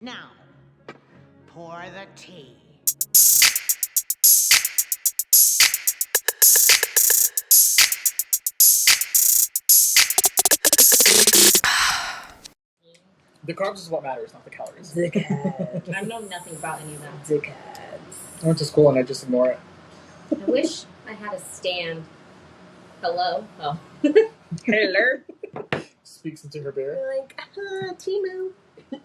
Now, pour the tea. The carbs is what matters, not the calories. Dickheads. I know nothing about any of them. Dickheads. I went to school and I just ignore it. I wish I had a stand. Hello? Oh. Hello. Speaks into her beer. You're like, Timu. $2.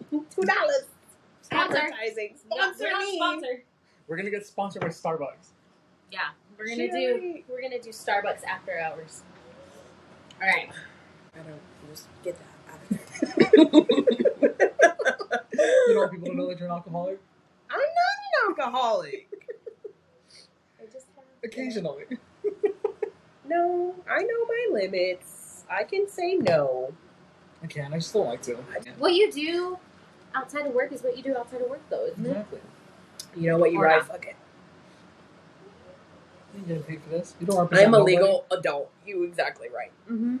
Sponsor. Advertising. We're Sponsor not me. sponsored. We're gonna get sponsored by Starbucks. Yeah. We're gonna do Starbucks after hours. Alright. I don't just get that out of there. You don't want people to know that you're an alcoholic? I'm not an alcoholic. I just have Occasionally. No, I know my limits. I can say no. I can, I just don't like to. What you do outside of work is what you do outside of work, though, isn't it? Exactly. You know what? You're Or right. not. Fuck it. You get paid for this? You don't represent I'm a nobody? legal adult. You exactly right. Mm-hmm.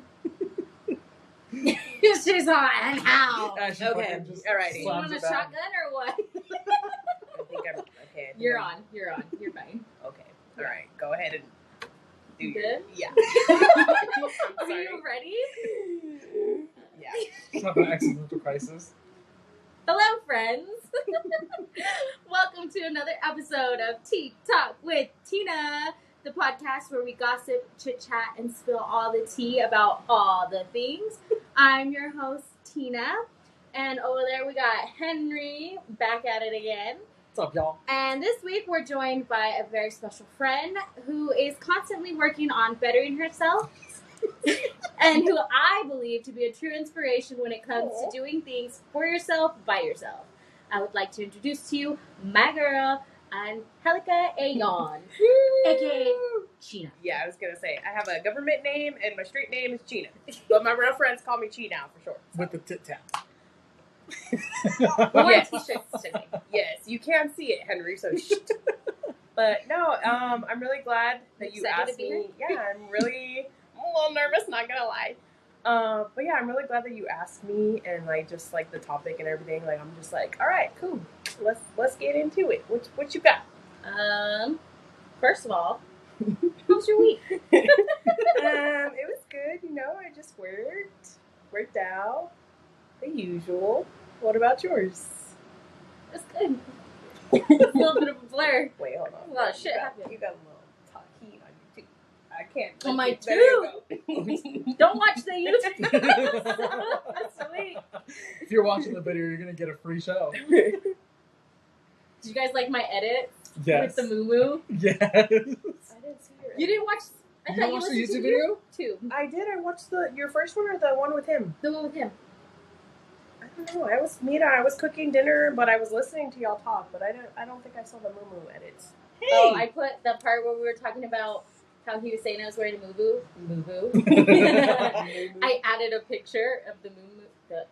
She's on and how? Yeah, she Okay, fucking just alrighty. You slams want a it down. shotgun or what? I think I'm okay. You're on. You're fine. Okay. All right. Go ahead and do You your. good? Yeah. Are sorry. you ready? Yeah. It's not an existential crisis. Hello, friends. Welcome to another episode of Tea Talk with Cheena, the podcast where we gossip, chit chat, and spill all the tea about all the things. I'm your host, Cheena, and over there we got Henry back at it again. What's up, y'all? And this week we're joined by a very special friend who is constantly working on bettering herself and who I believe to be a true inspiration when it comes to doing things for yourself, by yourself. I would like to introduce to you my girl, Angelica Ayon, aka Cheena. Yeah, I was gonna say I have a government name and my street name is Cheena, but my real friends call me Cheena for short. With the tit tap. We'll wear Yes. t-shirts today. Yes, you can't see it, Henry. So, but no, I'm really glad that you Excited to asked be me. Yeah, I'm a little nervous, not gonna lie. But yeah, I'm really glad that you asked me and like just like the topic and everything. Like I'm just like, all right, cool. Let's get into it. What you got? First of all, how was your week? It was good. You know, I just worked out, the usual. What about yours? It's good. A little bit of a blur. Wait, hold on. A lot of shit happened. You got a little heat on you too. I can't. On my There you go. Don't watch the YouTube. Sweet. If you're watching the video, you're gonna get a free show. Did you guys like my edit Yes. with the moo? Yes. I didn't see your. You didn't watch? I You thought watched the listened to YouTube video? Too. I did. I watched your first one or the one with him. The one with him. I don't know. I was cooking dinner, but I was listening to y'all talk. But I don't think I saw the moo edits. Hey. Oh, I put the part where we were talking about how he was saying I was wearing a moo. I added a picture of the moo, the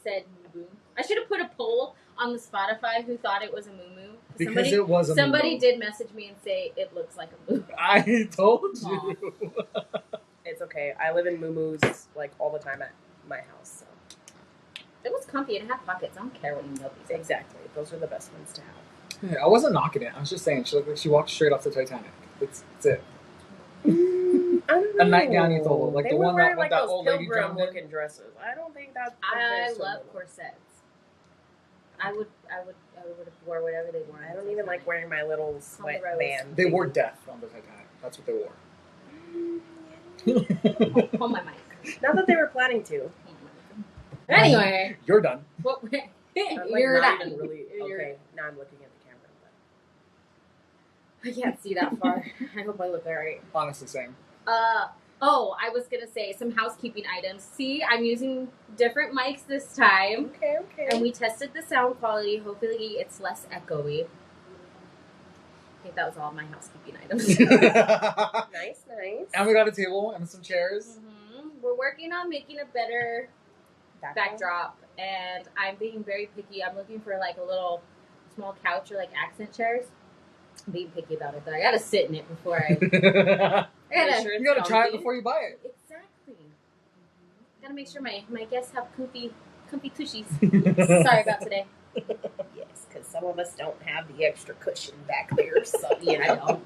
said moo. I should have put a poll on the Spotify who thought it was a moo. Because it was a Somebody moo. did message me and say it looks like a moo. I told you. It's okay. I live in moo like all the time at my house. So It was comfy. It had pockets. I don't care what you know these days. exactly, those are the best ones to have. Yeah, I wasn't knocking it. I was just saying she looked like she walked straight off the Titanic. It's it. I don't know. A nightgown you told her, like they the were one wearing that like that those old lady pilgrim jumped in. looking dresses. I don't think that's. I love corsets. I would have wore whatever they wore. I don't even like wearing my little sweatband. They wore death on the Titanic. That's what they wore. Hold my mic. Not that they were planning to. Anyway, You're done. what? I'm, like, You're not done. even really You're- okay. Now I'm looking at the camera. I can't see that far. I hope I look alright. Honestly, same. I was gonna say some housekeeping items. See, I'm using different mics this time, Okay. and we tested the sound quality. Hopefully, it's less echoey. I think that was all my housekeeping items. Nice. And we got a table and some chairs. We're working on making a better backdrop, and I'm being very picky. I'm looking for like a little small couch or like accent chairs. I'm being picky about it though. I gotta sit in it before I You gotta try it before you buy it. Exactly. Gotta make sure my guests have comfy tushies. Sorry about today. Yes, because some of us don't have the extra cushion back there, so you know,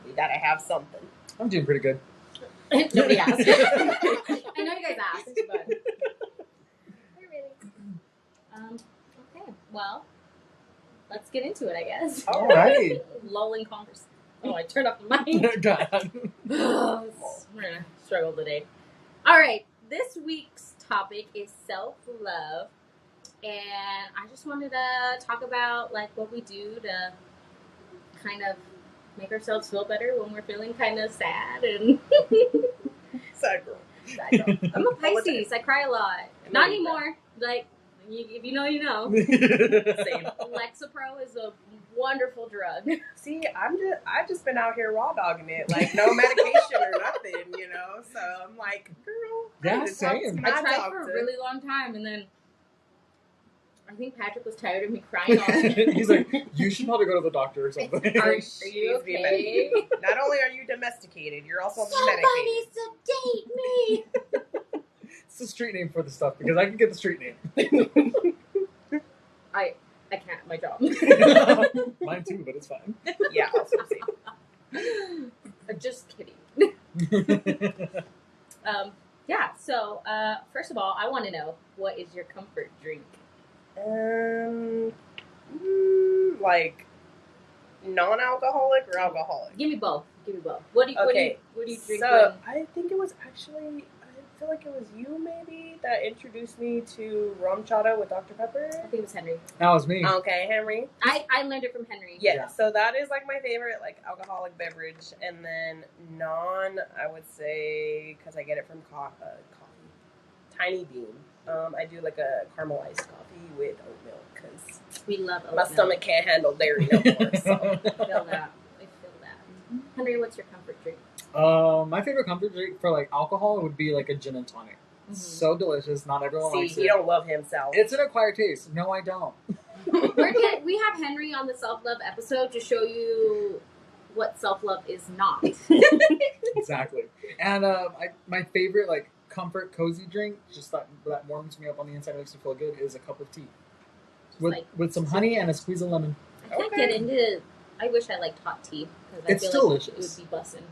we gotta have something. I'm doing pretty good. Nobody asked. I know you guys asked, but okay. Well, let's get into it, I guess. Alrighty. Lulling conversation. Oh, I turned off the mic. God. We're gonna struggle today. All right, this week's topic is self-love, and I just wanted to talk about like what we do to kind of make ourselves feel better when we're feeling kind of sad and. Sad girl. I'm a Pisces. I cry a lot. Not anymore. Like, if you know, you know. Same. Lexapro is a wonderful drug. See, I've just been out here raw dogging it, like no medication or nothing, you know. So I'm like, girl, Yeah, I need to talk to same. my I tried doctor. for a really long time, and then I think Patrick was tired of me crying all the time. He's like, you should probably go to the doctor or something. Are She you needs to be okay? medicated. Not only are you domesticated, you're also Somebody medicated. sedate me. It's the street name for the stuff because I can get the street name. I can't. My job. Mine too, but it's fine. Yeah, also same. Just kidding. Yeah. So, first of all, I want to know, what is your comfort drink? Like non-alcoholic or alcoholic? Give me both. What do you drink? So I think it was actually, I feel like it was you maybe that introduced me to rum chata with Dr. Pepper. I think it was Henry. That was me. Okay, Henry. I learned it from Henry. Yeah, so that is like my favorite like alcoholic beverage, and then non, I would say, because I get it from coffee, Tiny Bean. I do like a caramelized coffee with oat milk because We love oat my milk. stomach can't handle dairy no more. So. I feel that. Henry, what's your comfort drink? My favorite comfort drink for like alcohol would be like a gin and tonic. So delicious. Not everyone See, likes he it. don't love himself. It's an acquired taste. No, I don't. We have Henry on the self-love episode to show you what self-love is not. Exactly. And my favorite like comfort cozy drink, just that warms me up on the inside, makes me feel good, is a cup of tea with some honey and a squeeze of lemon. I can't get into. I wish I liked hot tea because I It's feel delicious. like it would be bussin'.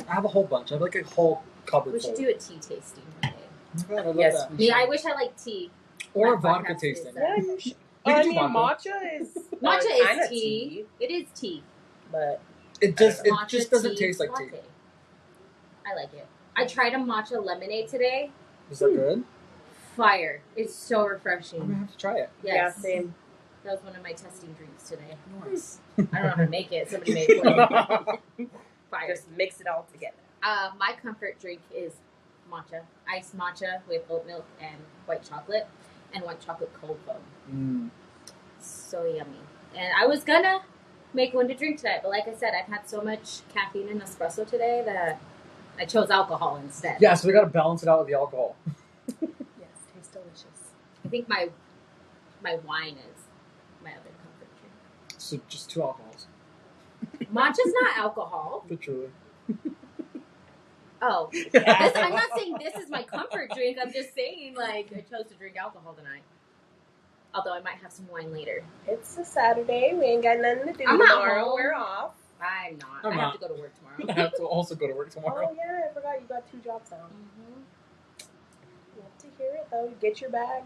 I have a whole bunch. I have like a whole cupboard We full. should do a tea tasting one day. Oh my God, I love Yes, that. we Yeah, I wish I liked tea. Or My vodka podcast tasting. is, Yeah, you should. We I could do mean, vodka. matcha is Matcha kinda is tea. It is tea. but It just Matcha doesn't tea taste like latte. tea. I like it. I tried a matcha lemonade today. Is that good? Fire. It's so I'm refreshing. gonna have to try it. Yes. yeah, same. That was one of my testing drinks today. Nice. I don't know how to make it. Somebody made it for me. Fire. Just mix it all together. My comfort drink is matcha. Iced matcha with oat milk and white chocolate. And white chocolate cold foam. So yummy. And I was gonna make one to drink tonight, but like I said, I've had so much caffeine and espresso today that I chose alcohol instead. Yeah, so we gotta balance it out with the alcohol. Yes, tastes delicious. I think my wine is my other comfort drink. So just 2 alcohols. Matcha's not alcohol. Literally. Oh. I'm not saying this is my comfort drink. I'm just saying, like, I chose to drink alcohol tonight. Although I might have some wine later. It's a Saturday. We ain't got nothing to do I'm not tomorrow. home. We're off. I'm not. I'm I have not. to go to work I tomorrow. have to also go to work tomorrow. Oh yeah, I forgot you got 2 jobs now. Mhm. Love to hear it though. Get your bag.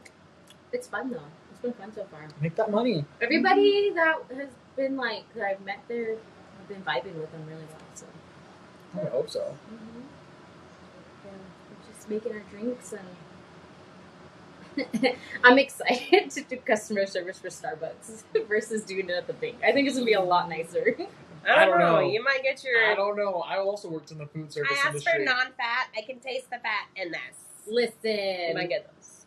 It's fun, though. It's been fun so far. Make that money. Everybody that has been, like, that I've met there, I've been vibing with them really well, so. I hope so. Yeah, we're just making our drinks and I'm excited to do customer service for Starbucks versus doing it at the bank. I think it's gonna be a lot nicer. I don't know. You might get your. I don't know. I also worked in the food service I asked industry. for non-fat. I can taste the fat in this. Listen, You might get those.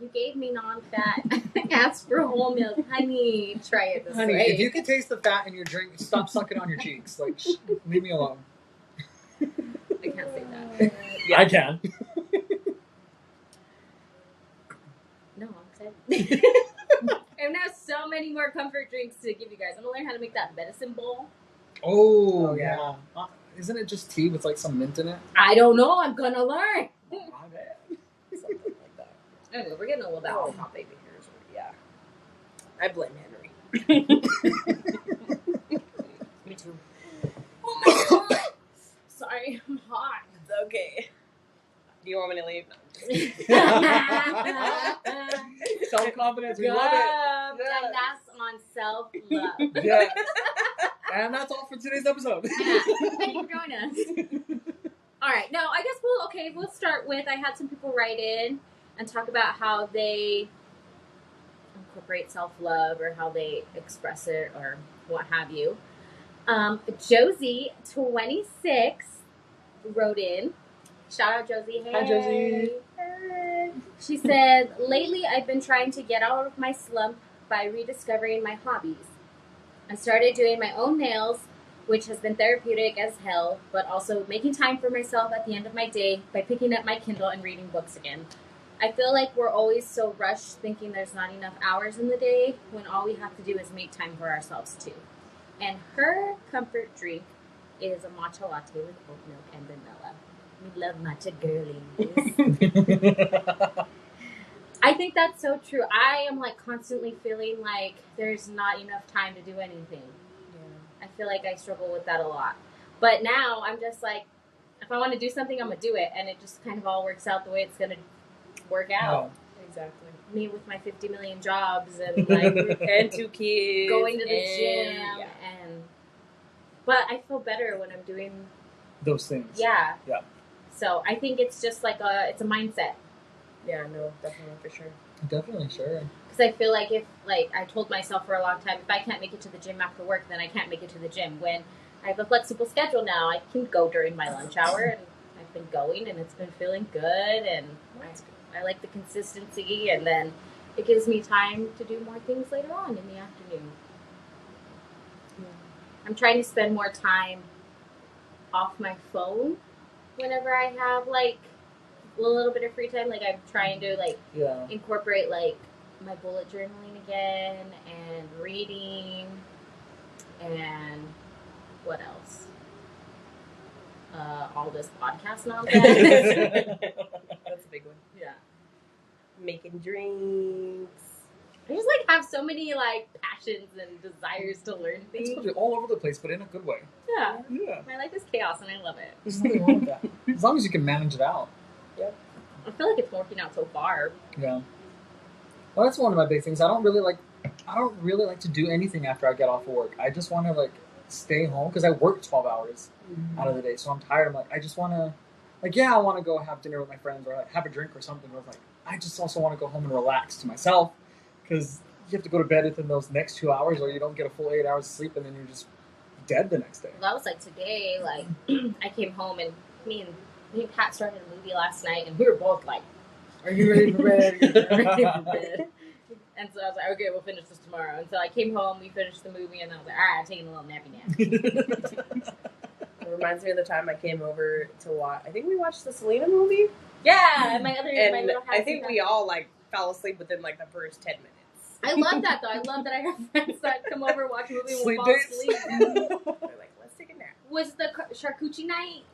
you gave me non-fat. I asked for whole milk, honey. Try it this Honey, way. if you can taste the fat in your drink, stop sucking on your cheeks. Like, leave me alone. I can't say that. I can. No, I'm excited. And now so many more comfort drinks to give you guys. I'm gonna learn how to make that medicine bowl. Oh, yeah. yeah. Isn't it just tea with like some mint in it? I don't know. I'm gonna learn. My bad. Something like that. Anyway, we're getting a little bit off Oh, topic. baby hairs I blame Henry. Me too. Oh my god. Sorry, I'm hot. It's okay. Do you want me to leave? Self-confidence, we love it. And Yeah. that's on self-love. Yeah. And that's all for today's episode. Yeah. Thank you for joining us. All right. No, I guess we'll start with, I had some people write in and talk about how they incorporate self-love or how they express it or what have you. Josie, 26, wrote in. Shout out, Josie. Hey. Hi, Josie. Hey. She said, lately I've been trying to get out of my slump by rediscovering my hobbies. I started doing my own nails, which has been therapeutic as hell, but also making time for myself at the end of my day by picking up my Kindle and reading books again. I feel like we're always so rushed thinking there's not enough hours in the day when all we have to do is make time for ourselves too. And her comfort drink is a matcha latte with oat milk and vanilla. We love matcha girlies. I think that's so true. I am like constantly feeling like there's not enough time to do anything. I feel like I struggle with that a lot. But now I'm just like, if I want to do something, I'm going to do it. And it just kind of all works out the way it's going to work out. Oh. Exactly. Me with my 50 million jobs and like And 2 kids. going to the gym. Yeah. But I feel better when I'm doing, Those things. yeah. Yeah. So I think it's just like it's a mindset. Yeah, no, definitely for sure. Definitely, sure. Because I feel like if, like, I told myself for a long time, if I can't make it to the gym after work, then I can't make it to the gym. When I have a flexible schedule now, I can go during my lunch hour, and I've been going, and it's been feeling good, and I like the consistency, and then it gives me time to do more things later on in the afternoon. I'm trying to spend more time off my phone whenever I have, like, a little bit of free time. Like, I'm trying to, like, Yeah. incorporate, like, my bullet journaling again and reading and what else? All this podcast nonsense. That's a big one. Yeah. Making drinks. I just, like, have so many, like, passions and desires to learn It's things. all over the place, but in a good way. Yeah. Yeah. My life is chaos and I love it. There's nothing wrong with that. As long as you can manage it out. I feel like it's working out so far. Yeah. Well, that's one of my big things. I don't really like to do anything after I get off of work. I just want to like stay home because I work 12 hours out of the day, so I'm tired. I'm like, I just want to, like, yeah, I want to go have dinner with my friends or like, have a drink or something. But like, I just also want to go home and relax to myself because you have to go to bed within those next 2 hours, or you don't get a full 8 hours of sleep, and then you're just dead the next day. Well, that was like today. Like, I came home and me and Pat started a movie last night, and we were both like, "Are you ready for bed? Are you ready for bed?" And so I was like, "Okay, we'll finish this tomorrow." And so I came home, we finished the movie, and I was like, "All right, I'm taking a little nappy nap." It reminds me of the time I came over to watch. I think we watched the Selena movie, Yeah, and my and little I think we all like fell asleep within like the first 10 minutes. I love that though. I love that I have friends that come over, watch a movie, and Sleep will fall dates? asleep. They're like, let's take a nap. Was the charcuterie night?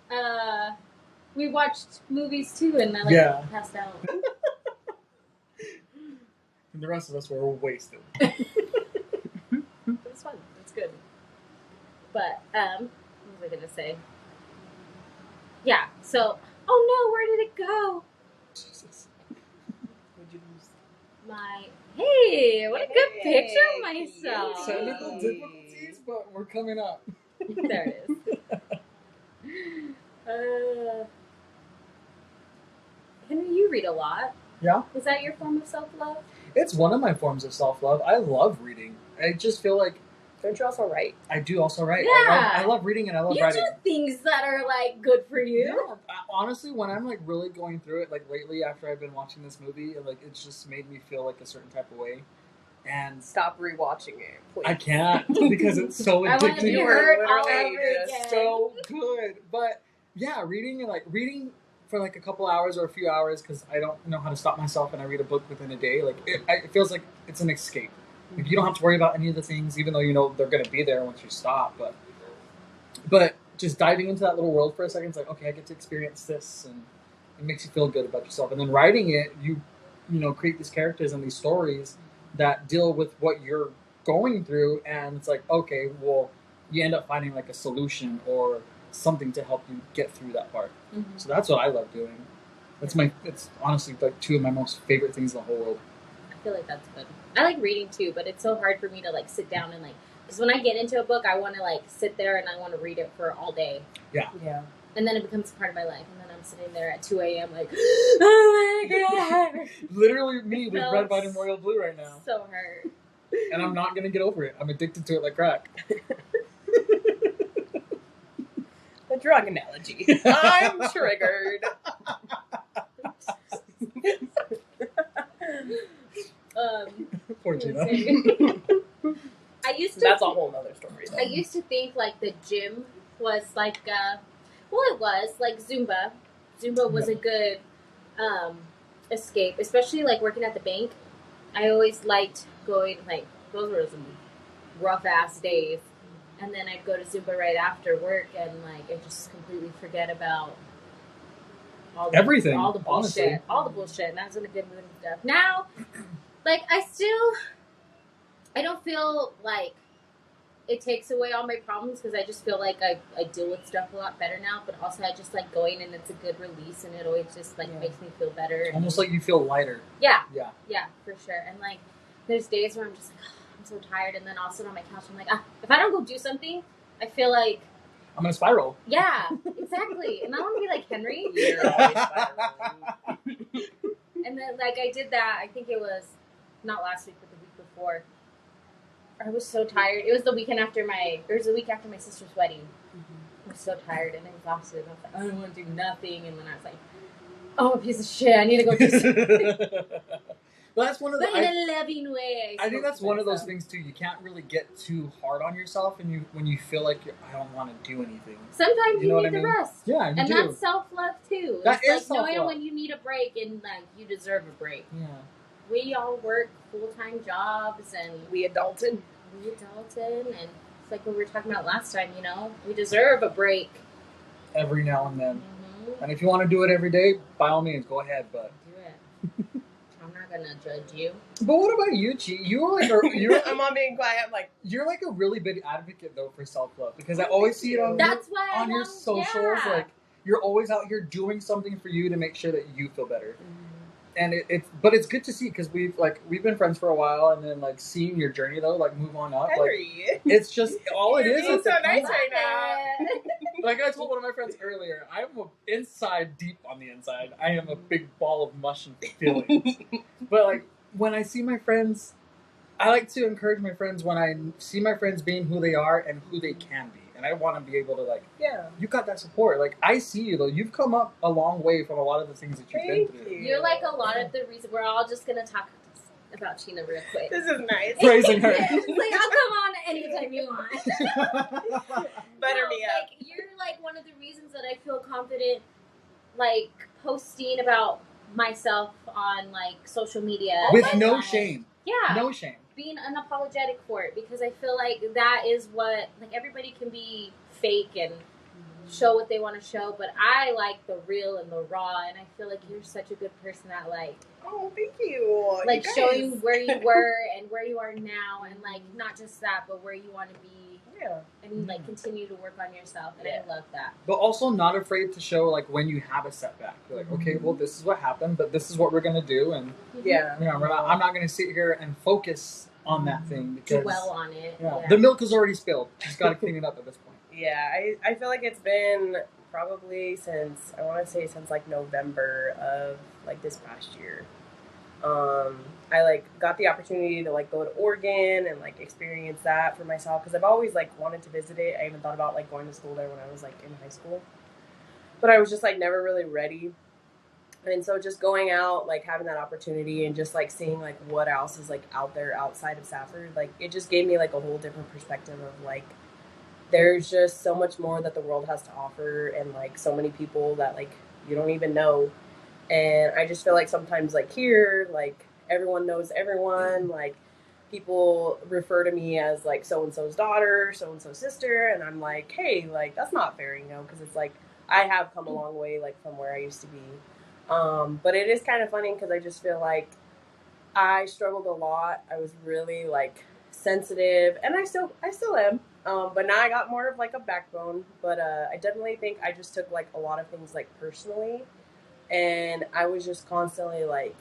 We watched movies too, and I like Yeah. passed out. And the rest of us were wasted. It was fun. It's good. But what was I gonna say? Yeah. So, oh no, where did it go? Jesus. Would you lose? Hey, what a good Hey, picture of myself. Technical Yay. difficulties, but we're coming up. There it is. Henry, you read a lot. Yeah. Is that your form of self-love? It's one of my forms of self-love. I love reading. I just feel like Don't you also write? I do also write. Yeah. I love reading and I love You writing. do things that are like good for you. Yeah, honestly, when I'm like really going through it, like lately after I've been watching this movie, like it's just made me feel like a certain type of way, and Stop rewatching it, please. I can't because it's so I want to be addicting. hurt all literally over just again. So good, but yeah, reading for like a couple hours or a few hours because I don't know how to stop myself, and I read a book within a day. Like it feels like it's an escape. Like you don't have to worry about any of the things, even though you know they're going to be there once you stop. But just diving into that little world for a second, it's like, okay, I get to experience this, and it makes you feel good about yourself. And then writing it, you know, create these characters and these stories, that deal with what you're going through, and it's like, okay, well, you end up finding like a solution or something to help you get through that part. Mm-hmm. So that's what I love doing. It's honestly like two of my most favorite things in the whole world. I feel like that's good. I like reading too, but it's so hard for me to like sit down and like, because when I get into a book, I want to like sit there and I want to read it for all day. Yeah. And then it becomes part of my life. And then I'm sitting there at 2 a.m. like, oh my God. Literally me with Feels red, white, and royal blue right now. So hurt. And I'm not going to get over it. I'm addicted to it like crack. The drug analogy. I'm triggered. Poor Cheena. That's a whole nother story, though. I used to think like the gym was like, well, it was like Zumba. Zumba was a good escape, especially like working at the bank. I always liked going, like, those were some rough ass days. And then I'd go to Zumba right after work and like I just completely forget about everything. All the bullshit. Honestly. All the bullshit. And I was in a good mood and stuff. Now, like, I don't feel like it takes away all my problems because I just feel like I deal with stuff a lot better now. But also, I just like going and it's a good release and it always just like makes me feel better. And, almost like you feel lighter. Yeah. Yeah. Yeah, for sure. And like, there's days where I'm just like, I'm so tired. And then I'll sit on my couch and I'm like, if I don't go do something, I feel like I'm going to spiral. Yeah, exactly. And I want to be like Henry. You're always spiraling. And then, like, I did that. I think it was not last week, but the week before. I was so tired. It was the week after my sister's wedding. I was so tired and exhausted. And I was like, I don't want to do nothing. And then I was like, oh, a piece of shit. I need to go do something. Well, that's one of the. But in a loving way. I think that's one of those things too. You can't really get too hard on yourself, and when you feel like I don't want to do anything. Sometimes you need the mean? rest. Yeah, and that's self-love too. That it's is like knowing self-love. when you need a break and like you deserve a break. Yeah. We all work full-time jobs and We adulted. and it's like what we were talking about last time. You know, we deserve a break Every now and then, Mm-hmm. and if you want to do it every day, by all means, go ahead. But Do it. I'm not gonna judge you. But what about you, Chi? You're I'm on being quiet. I'm like, you're like a really big advocate though for self-love because I always see it on That's why on your socials. Yeah. Like you're always out here doing something for you to make sure that you feel better. And but it's good to see because we've been friends for a while, and then like seeing your journey though, like move on up. Henry. Like, it's just all it You're is. being Is so the nice concept. right now. Like I told one of my friends earlier, I'm inside deep on the inside. I am a big ball of mush and feelings. But like when I see my friends, I like to encourage my friends when I see my friends being who they are and who they can be. And I want to be able to like, you got that support. Like I see you though. You've come up a long way from a lot of the things that you've been through. You're like a lot of the reason. We're all just gonna talk about Cheena real quick. This is nice. Praising her. Like I'll come on anytime you want. Butter me up. Like you're like one of the reasons that I feel confident, like posting about myself on like social media With and, no like, shame. Yeah. No shame. Being unapologetic for it because I feel like that is what like everybody can be fake and show what they want to show, but I like the real and the raw, and I feel like you're such a good person at like Oh, thank you. like You showing guys. where you were and where you are now, and like not just that, but where you want to be, Yeah. and like continue to work on yourself, and Yeah. I love that. But also not afraid to show like when you have a setback. You're like, okay, well this is what happened, but this is what we're gonna do, and Yeah. you know, I'm not gonna sit here and focus on that thing because Dwell on it. yeah, Yeah. the milk is already spilled. She's got to clean it up at this point. Yeah, I feel like it's been probably since, I want to say since like November of like this past year. I like got the opportunity to like go to Oregon and like experience that for myself because I've always like wanted to visit it. I even thought about like going to school there when I was like in high school, but I was just like never really ready. And so just going out, like having that opportunity and just like seeing like what else is like out there outside of Safford, like it just gave me like a whole different perspective of like there's just so much more that the world has to offer, and like so many people that like you don't even know. And I just feel like sometimes like here, like everyone knows everyone, like people refer to me as like so-and-so's daughter, so-and-so's sister, and I'm like, hey, like that's not fair, you know, because it's like I have come a long way like from where I used to be. But it is kind of funny because I just feel like I struggled a lot. I was really like sensitive, and I still am. But now I got more of like a backbone. But I definitely think I just took like a lot of things like personally, and I was just constantly like,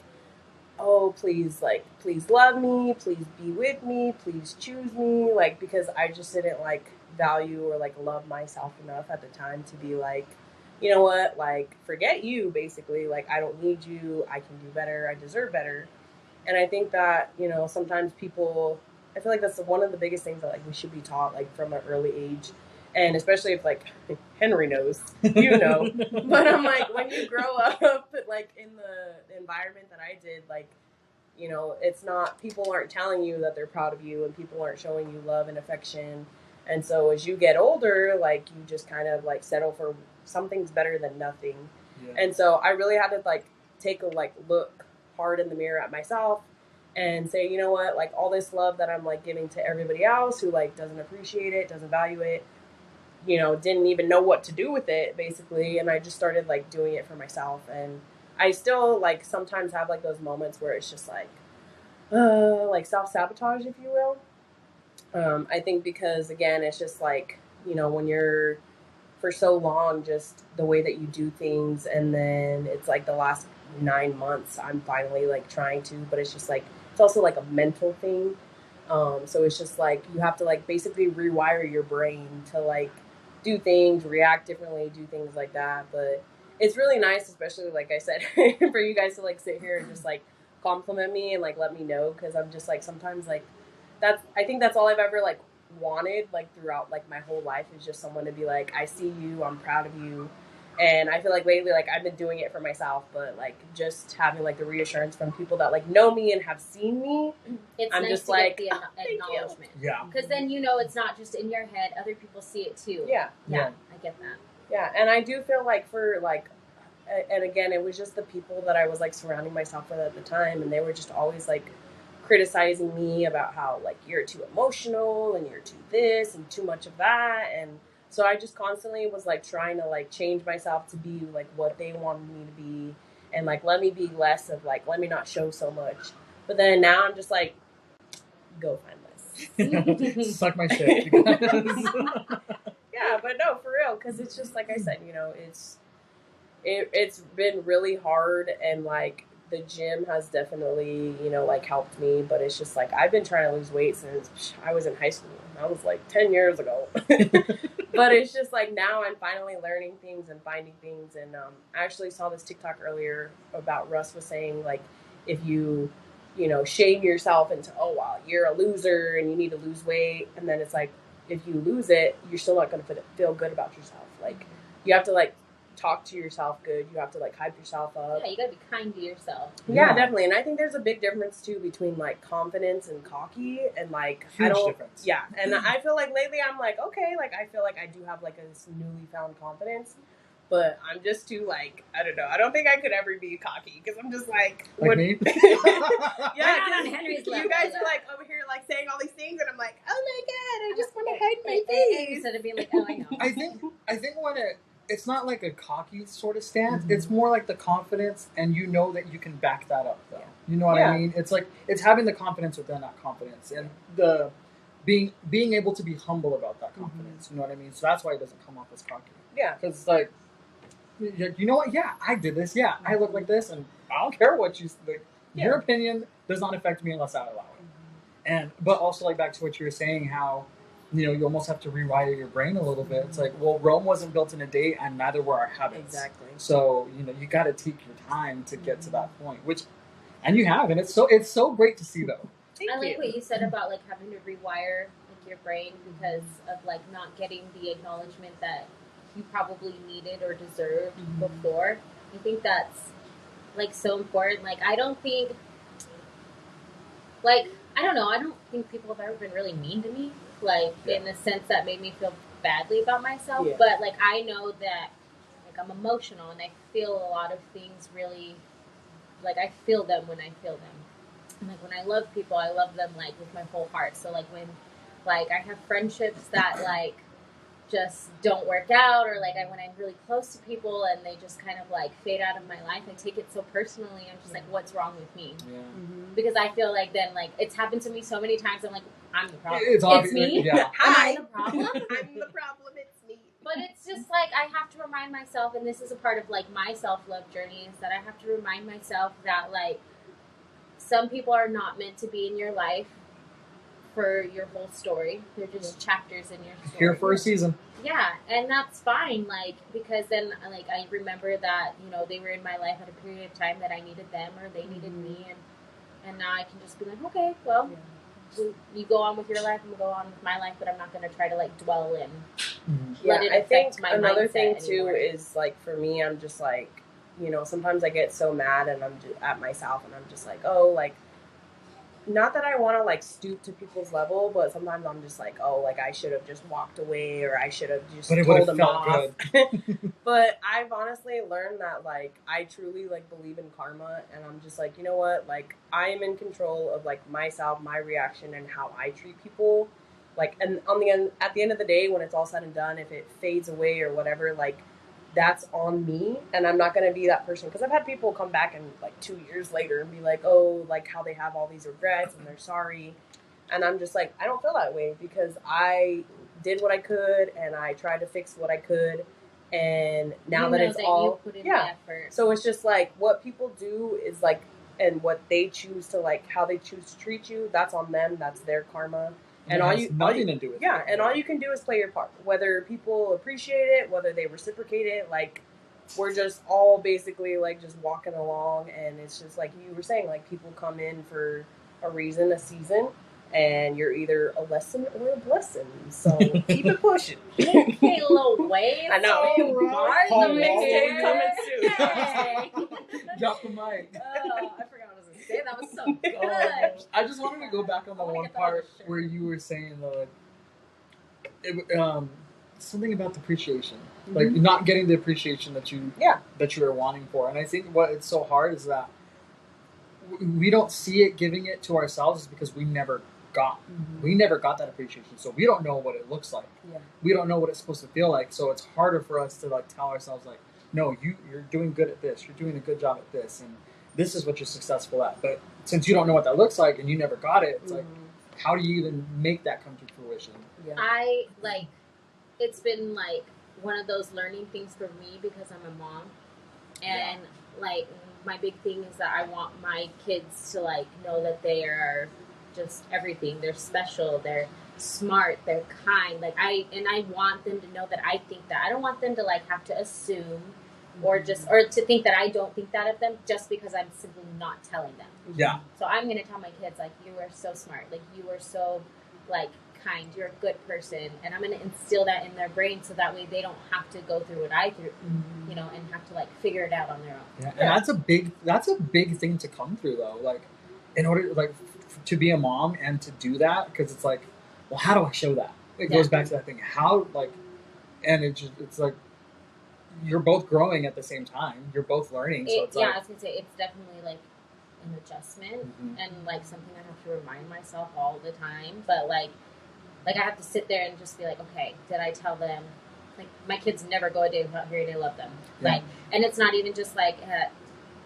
oh, please, like, please love me, please be with me, please choose me, like, because I just didn't like value or like love myself enough at the time to be like, you know what, like, forget you, basically, like, I don't need you, I can do better, I deserve better. And I think that, you know, sometimes people, I feel like that's one of the biggest things that like we should be taught like from an early age. And especially if like Henry knows, you know. But I'm like, when you grow up like in the environment that I did, like, you know, it's not, people aren't telling you that they're proud of you and people aren't showing you love and affection. And so as you get older, like you just kind of like settle for something's better than nothing. Yeah. And so I really had to like take a like look hard in the mirror at myself and say, you know what, like all this love that I'm like giving to everybody else who like doesn't appreciate it, doesn't value it, you know, didn't even know what to do with it basically. And I just started like doing it for myself. And I still like sometimes have like those moments where it's just like self-sabotage, if you will. I think because again, it's just like, you know, when you're for so long, just the way that you do things. And then it's like the last 9 months, I'm finally like trying to, but it's just like, it's also like a mental thing. So it's just like, you have to like basically rewire your brain to like do things, react differently, do things like that. But it's really nice, especially like I said, for you guys to like sit here and just like compliment me and like let me know. Cause I'm just like, sometimes like I think that's all I've ever like wanted like throughout like my whole life is just someone to be like, I see you, I'm proud of you. And I feel like lately like I've been doing it for myself, but like just having like the reassurance from people that like know me and have seen me, it's I'm nice just to like get the acknowledgement. Yeah, because then you know it's not just in your head, other people see it too. Yeah, I get that. Yeah, and I do feel like for like, and again, it was just the people that I was like surrounding myself with at the time, and they were just always like criticizing me about how like you're too emotional and you're too this and too much of that. And so I just constantly was like trying to like change myself to be like what they wanted me to be, and like let me be less of like, let me not show so much. But then now I'm just like, go find this. Suck my shit. Yeah, but no, for real, because it's just like I said, you know, it's been really hard, and like the gym has definitely, you know, like helped me. But it's just like I've been trying to lose weight since I was in high school. That was like 10 years ago. But it's just like now I'm finally learning things and finding things. And I actually saw this TikTok earlier about Russ was saying like, if you know, shame yourself into, oh wow, you're a loser and you need to lose weight, and then it's like, if you lose it, you're still not going to feel good about yourself. Like you have to like talk to yourself good. You have to like hype yourself up. Yeah, you gotta be kind to yourself. Yeah, definitely. And I think there's a big difference too between like confidence and cocky, and like huge difference. Yeah, and I feel like lately I'm like, okay, like I feel like I do have like this newly found confidence, but I'm just too like, I don't know. I don't think I could ever be cocky because I'm just like me. Yeah, not on Henry's level. You guys are like over here like saying all these things, and I'm like, oh my god, I just want to hide my face instead of being like, oh, I know. I think when it's not like a cocky sort of stance. Mm-hmm. It's more like the confidence, and you know that you can back that up, though. Yeah. You know what I mean? It's like it's having the confidence within that confidence, and the being able to be humble about that confidence. Mm-hmm. You know what I mean? So that's why it doesn't come off as cocky. Yeah, because it's like, you know what? Yeah, I did this. Yeah, I look like this, and I don't care what you like. Yeah. Your opinion does not affect me unless I allow it. Mm-hmm. And but also like back to what you were saying, how, you know, you almost have to rewire your brain a little bit. It's like, well, Rome wasn't built in a day, and neither were our habits. Exactly. So, you know, you got to take your time to get to that point, and you have, and it's so great to see, though. I like what you said about like having to rewire like your brain because of like not getting the acknowledgement that you probably needed or deserved before. I think that's like so important. Like I don't think people have ever been really mean to me. Like in the sense that made me feel badly about myself, but like I know that like I'm emotional and I feel a lot of things really, like I feel them when I feel them, and like when I love people, I love them like with my whole heart. So like when like I have friendships that like just don't work out, or like when I'm really close to people and they just kind of like fade out of my life, I take it so personally. I'm just like, what's wrong with me? Yeah. Because I feel like then like it's happened to me so many times. I'm like, I'm the problem. It's me. Yeah. Am I the problem? I'm the problem. It's me. But it's just like I have to remind myself, and this is a part of like my self-love journey, is that I have to remind myself that like some people are not meant to be in your life for your whole story. They're just chapters in your story. Here for a season. Yeah, and that's fine, like, because then, like, I remember that, you know, they were in my life at a period of time that I needed them, or they needed me, and now I can just be like, okay, well, you go on with your life, I'm going to go on with my life, but I'm not going to try to, like, dwell in. Yeah, I think my another mindset thing, anymore. too, is, like, for me, I'm just, like, you know, sometimes I get so mad, and I'm just at myself, and I'm just like, oh, like, not that I want to, like, stoop to people's level, but sometimes I'm just like, oh, like, I should have just walked away, or I should have just told them off. But I've honestly learned that, like, I truly, like, believe in karma, and I'm just like, you know what, like, I am in control of, like, myself, my reaction, and how I treat people. Like, and at the end of the day, when it's all said and done, if it fades away or whatever, like, that's on me, and I'm not going to be that person, because I've had people come back and like 2 years later and be like, oh, like how they have all these regrets and they're sorry, and I'm just like, I don't feel that way, because I did what I could and I tried to fix what I could, and now that it's all you put in the effort. So it's just like what people do is like, and what they choose to, like, how they choose to treat you, that's on them, that's their karma. And all you to do with it. And all you can do is play your part. Whether people appreciate it, whether they reciprocate it, like, we're just all basically like just walking along, and it's just like you were saying, like, people come in for a reason, a season, and you're either a lesson or a blessing. So keep it pushing. Hey, little waves. I know. Bars Paul in the mixtape coming soon. Hey. Drop the mic. Oh, I forgot what I was going to say. That was so good. I just wanted to go back on the one part where you were saying something about the appreciation, like not getting the appreciation that you were wanting for. And I think what it's so hard is that we don't see it giving it to ourselves, is because we never got that appreciation, so we don't know what it looks like. We don't know what it's supposed to feel like, so it's harder for us to, like, tell ourselves, like, no, you're doing good at this, you're doing a good job at this, and this is what you're successful at. But since you don't know what that looks like and you never got it, it's like, how do you even make that come to fruition? I, like, it's been, like, one of those learning things for me, because I'm a mom, and like, my big thing is that I want my kids to, like, know that they are just everything. They're special, they're smart, they're kind. Like, I want them to know that I think that. I don't want them to, like, have to assume or to think that I don't think that of them just because I'm simply not telling them. Yeah. So I'm going to tell my kids, like, you are so smart, like, you are so, like, kind, you're a good person, and I'm going to instill that in their brain, so that way they don't have to go through what I through, you know, and have to, like, figure it out on their own. Yeah, and that's a big thing to come through, though. Like, in order, like, to be a mom and to do that, because it's like, well, how do I show that? It goes back to that thing. How, like, and it's like, you're both growing at the same time. You're both learning. So it's like, I was gonna say, it's definitely like an adjustment, and like something I have to remind myself all the time. But like I have to sit there and just be like, okay, did I tell them? Like, my kids never go a day without hearing I love them. Like, and it's not even just like at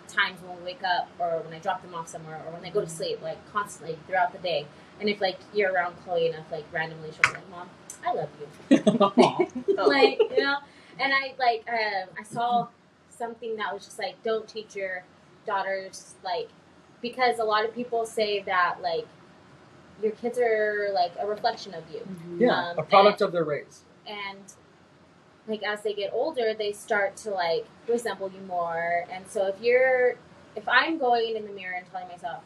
times when we wake up, or when I drop them off somewhere, or when they go to sleep, like constantly throughout the day. And if like you're around Chloe enough, like randomly she'll be like, Mom, I love you. Like, you know. And I, like, I saw something that was just, like, don't teach your daughters, like, because a lot of people say that, like, your kids are, like, a reflection of you. Yeah, a product of their race. And, like, as they get older, they start to, like, resemble you more. And so if I'm going in the mirror and telling myself,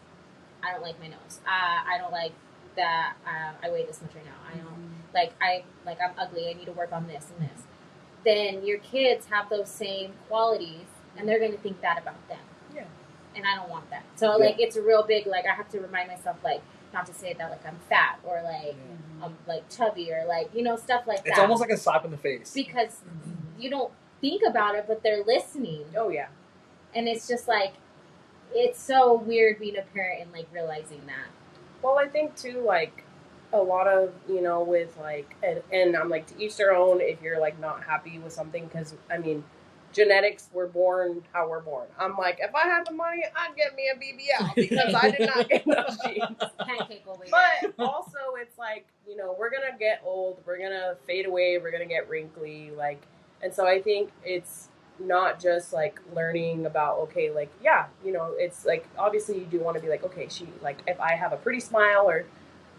I don't like my nose, I don't like that I weigh this much right now, I don't, I'm ugly, I need to work on this and this, then your kids have those same qualities, and they're going to think that about them. Yeah. And I don't want that. So, like, it's a real big, like, I have to remind myself, like, not to say that, like, I'm fat, or, like, I'm, like, chubby, or, like, you know, stuff like that. It's almost like a slap in the face. Because you don't think about it, but they're listening. Oh, yeah. And it's just, like, it's so weird being a parent and, like, realizing that. Well, I think, too, like, a lot of, you know, with like, and I'm like, to each their own if you're like not happy with something, because I mean, genetics, we're born how we're born. I'm like, if I had the money, I'd get me a BBL because I did not get those genes. Pancake over here. But also, it's like, you know, we're gonna get old, we're gonna fade away, we're gonna get wrinkly, like, and so I think it's not just like learning about, okay, like, yeah, you know, it's like obviously you do want to be like, okay, she, like, if I have a pretty smile, or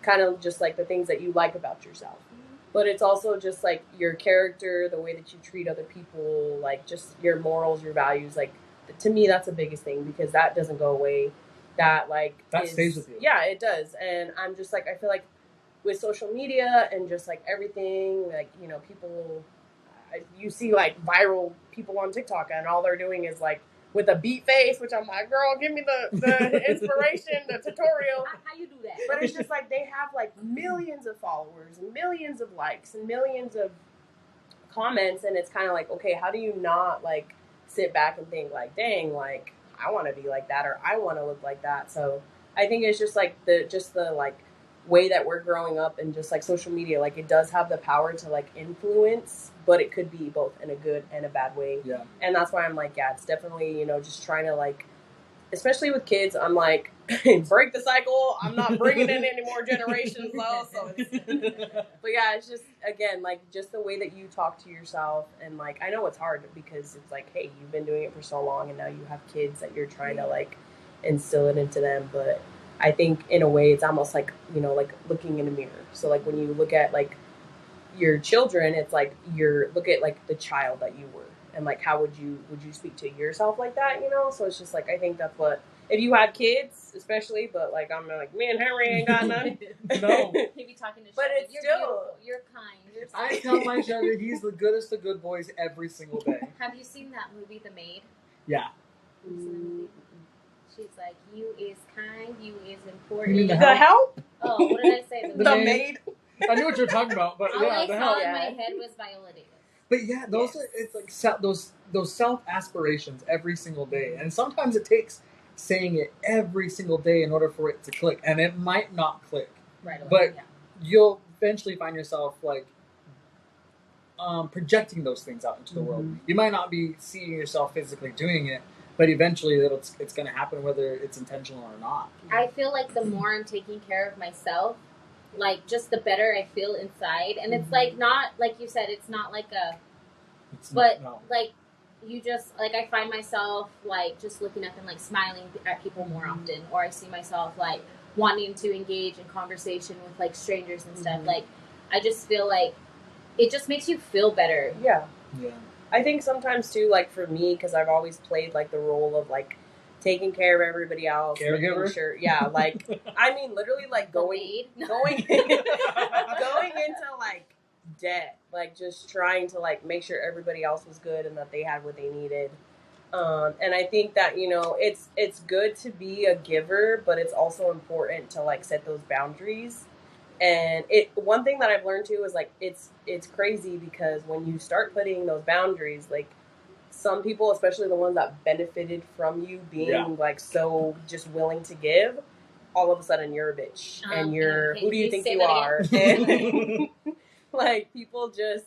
kind of just like the things that you like about yourself. But it's also just like your character, the way that you treat other people, like just your morals, your values. Like, to me, that's the biggest thing, because that doesn't go away. That like That stays with you. Yeah, it does. And I'm just like, I feel like with social media and just like everything, like, you know, people, you see like viral people on TikTok and all they're doing is like with a beat face, which I'm like, girl, give me the inspiration, the tutorial. How you do that? But it's just like they have like millions of followers and millions of likes and millions of comments, and it's kind of like, okay, how do you not like sit back and think like, dang, like I want to be like that, or I want to look like that. So I think it's just like the like way that we're growing up, and just like social media, like it does have the power to like influence, but it could be both in a good and a bad way. Yeah. And that's why I'm like, yeah, it's definitely, you know, just trying to like, especially with kids, I'm like, break the cycle. I'm not bringing in any more generations though. So but yeah, it's just, again, like just the way that you talk to yourself. And like, I know it's hard because it's like, hey, you've been doing it for so long and now you have kids that you're trying to like instill it into them. But I think in a way it's almost like, you know, like looking in a mirror. So like when you look at like your children, it's like look at like the child that you were, and like how would you speak to yourself like that, you know? So it's just like, I think that's what, if you had kids especially, but like I'm like, me and Henry ain't got none. No. He'd be talking to But Shelby. it's You're still beautiful. You're kind. You're so I tell my Chevy he's the goodest of good boys every single day. Have you seen that movie, The Maid? Yeah. Have you seen that movie? She's like, you is kind, you is You important. mean the help. Oh, what did I say? The Maid. I knew what you were talking about, but All yeah, I the saw hell. in my head was Viola Davis. But yeah, those are, it's like those self aspirations every single day, and sometimes it takes saying it every single day in order for it to click, and it might not click, Right away. but yeah. you'll eventually find yourself like projecting those things out into the world. You might not be seeing yourself physically doing it, but eventually it's going to happen, whether it's intentional or not. I feel like the more I'm taking care of myself, like just the better I feel inside. And it's like, not like you said, it's not like like you just like, I find myself like just looking at them, like smiling at people more often, or I see myself like wanting to engage in conversation with like strangers and stuff. Like I just feel like it just makes you feel better. Yeah. Yeah. I think sometimes too, like for me, because I've always played like the role of like taking care of everybody else, Caregiver? sure, yeah, like I mean, literally like going into like debt, like just trying to like make sure everybody else was good and that they had what they needed. And I think that, you know, it's good to be a giver, but it's also important to like set those boundaries. And one thing that I've learned too is like it's crazy, because when you start putting those boundaries, like some people, especially the ones that benefited from you being like so just willing to give, all of a sudden you're a bitch and you're who do you think you are? And like people just,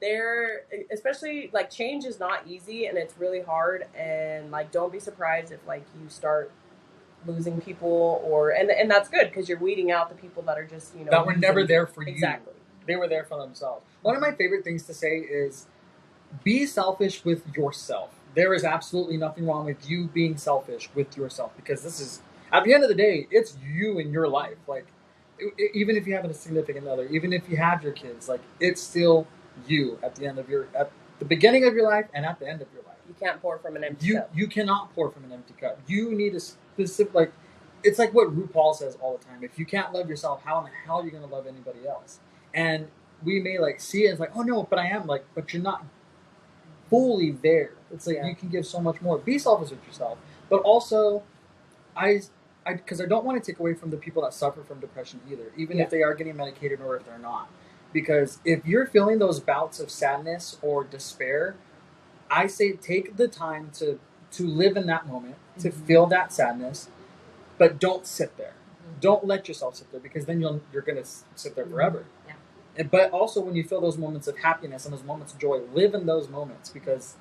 they're, especially like change is not easy and it's really hard, and like don't be surprised if like you start losing people, or and that's good, because you're weeding out the people that are just, you know, that were never there for you. Exactly. They were there for themselves. One of my favorite things to say is be selfish with yourself. There is absolutely nothing wrong with you being selfish with yourself, because this is, at the end of the day, it's you in your life. Like, even if you have a significant other, even if you have your kids, like, it's still you at the beginning of your life and at the end of your life. You can't pour from an empty cup. You cannot pour from an empty cup. You need a specific, like, it's like what RuPaul says all the time. If you can't love yourself, how in the hell are you going to love anybody else? And we may like see it as like, oh no, but I am, like, but you're not fully there. It's like you can give so much more. Be selfish with yourself, but also, because I don't want to take away from the people that suffer from depression either, even if they are getting medicated or if they're not. Because if you're feeling those bouts of sadness or despair, I say take the time to live in that moment, to feel that sadness, but don't sit there. Don't let yourself sit there, because then you're gonna sit there forever. Yeah. But also, when you feel those moments of happiness and those moments of joy, live in those moments, because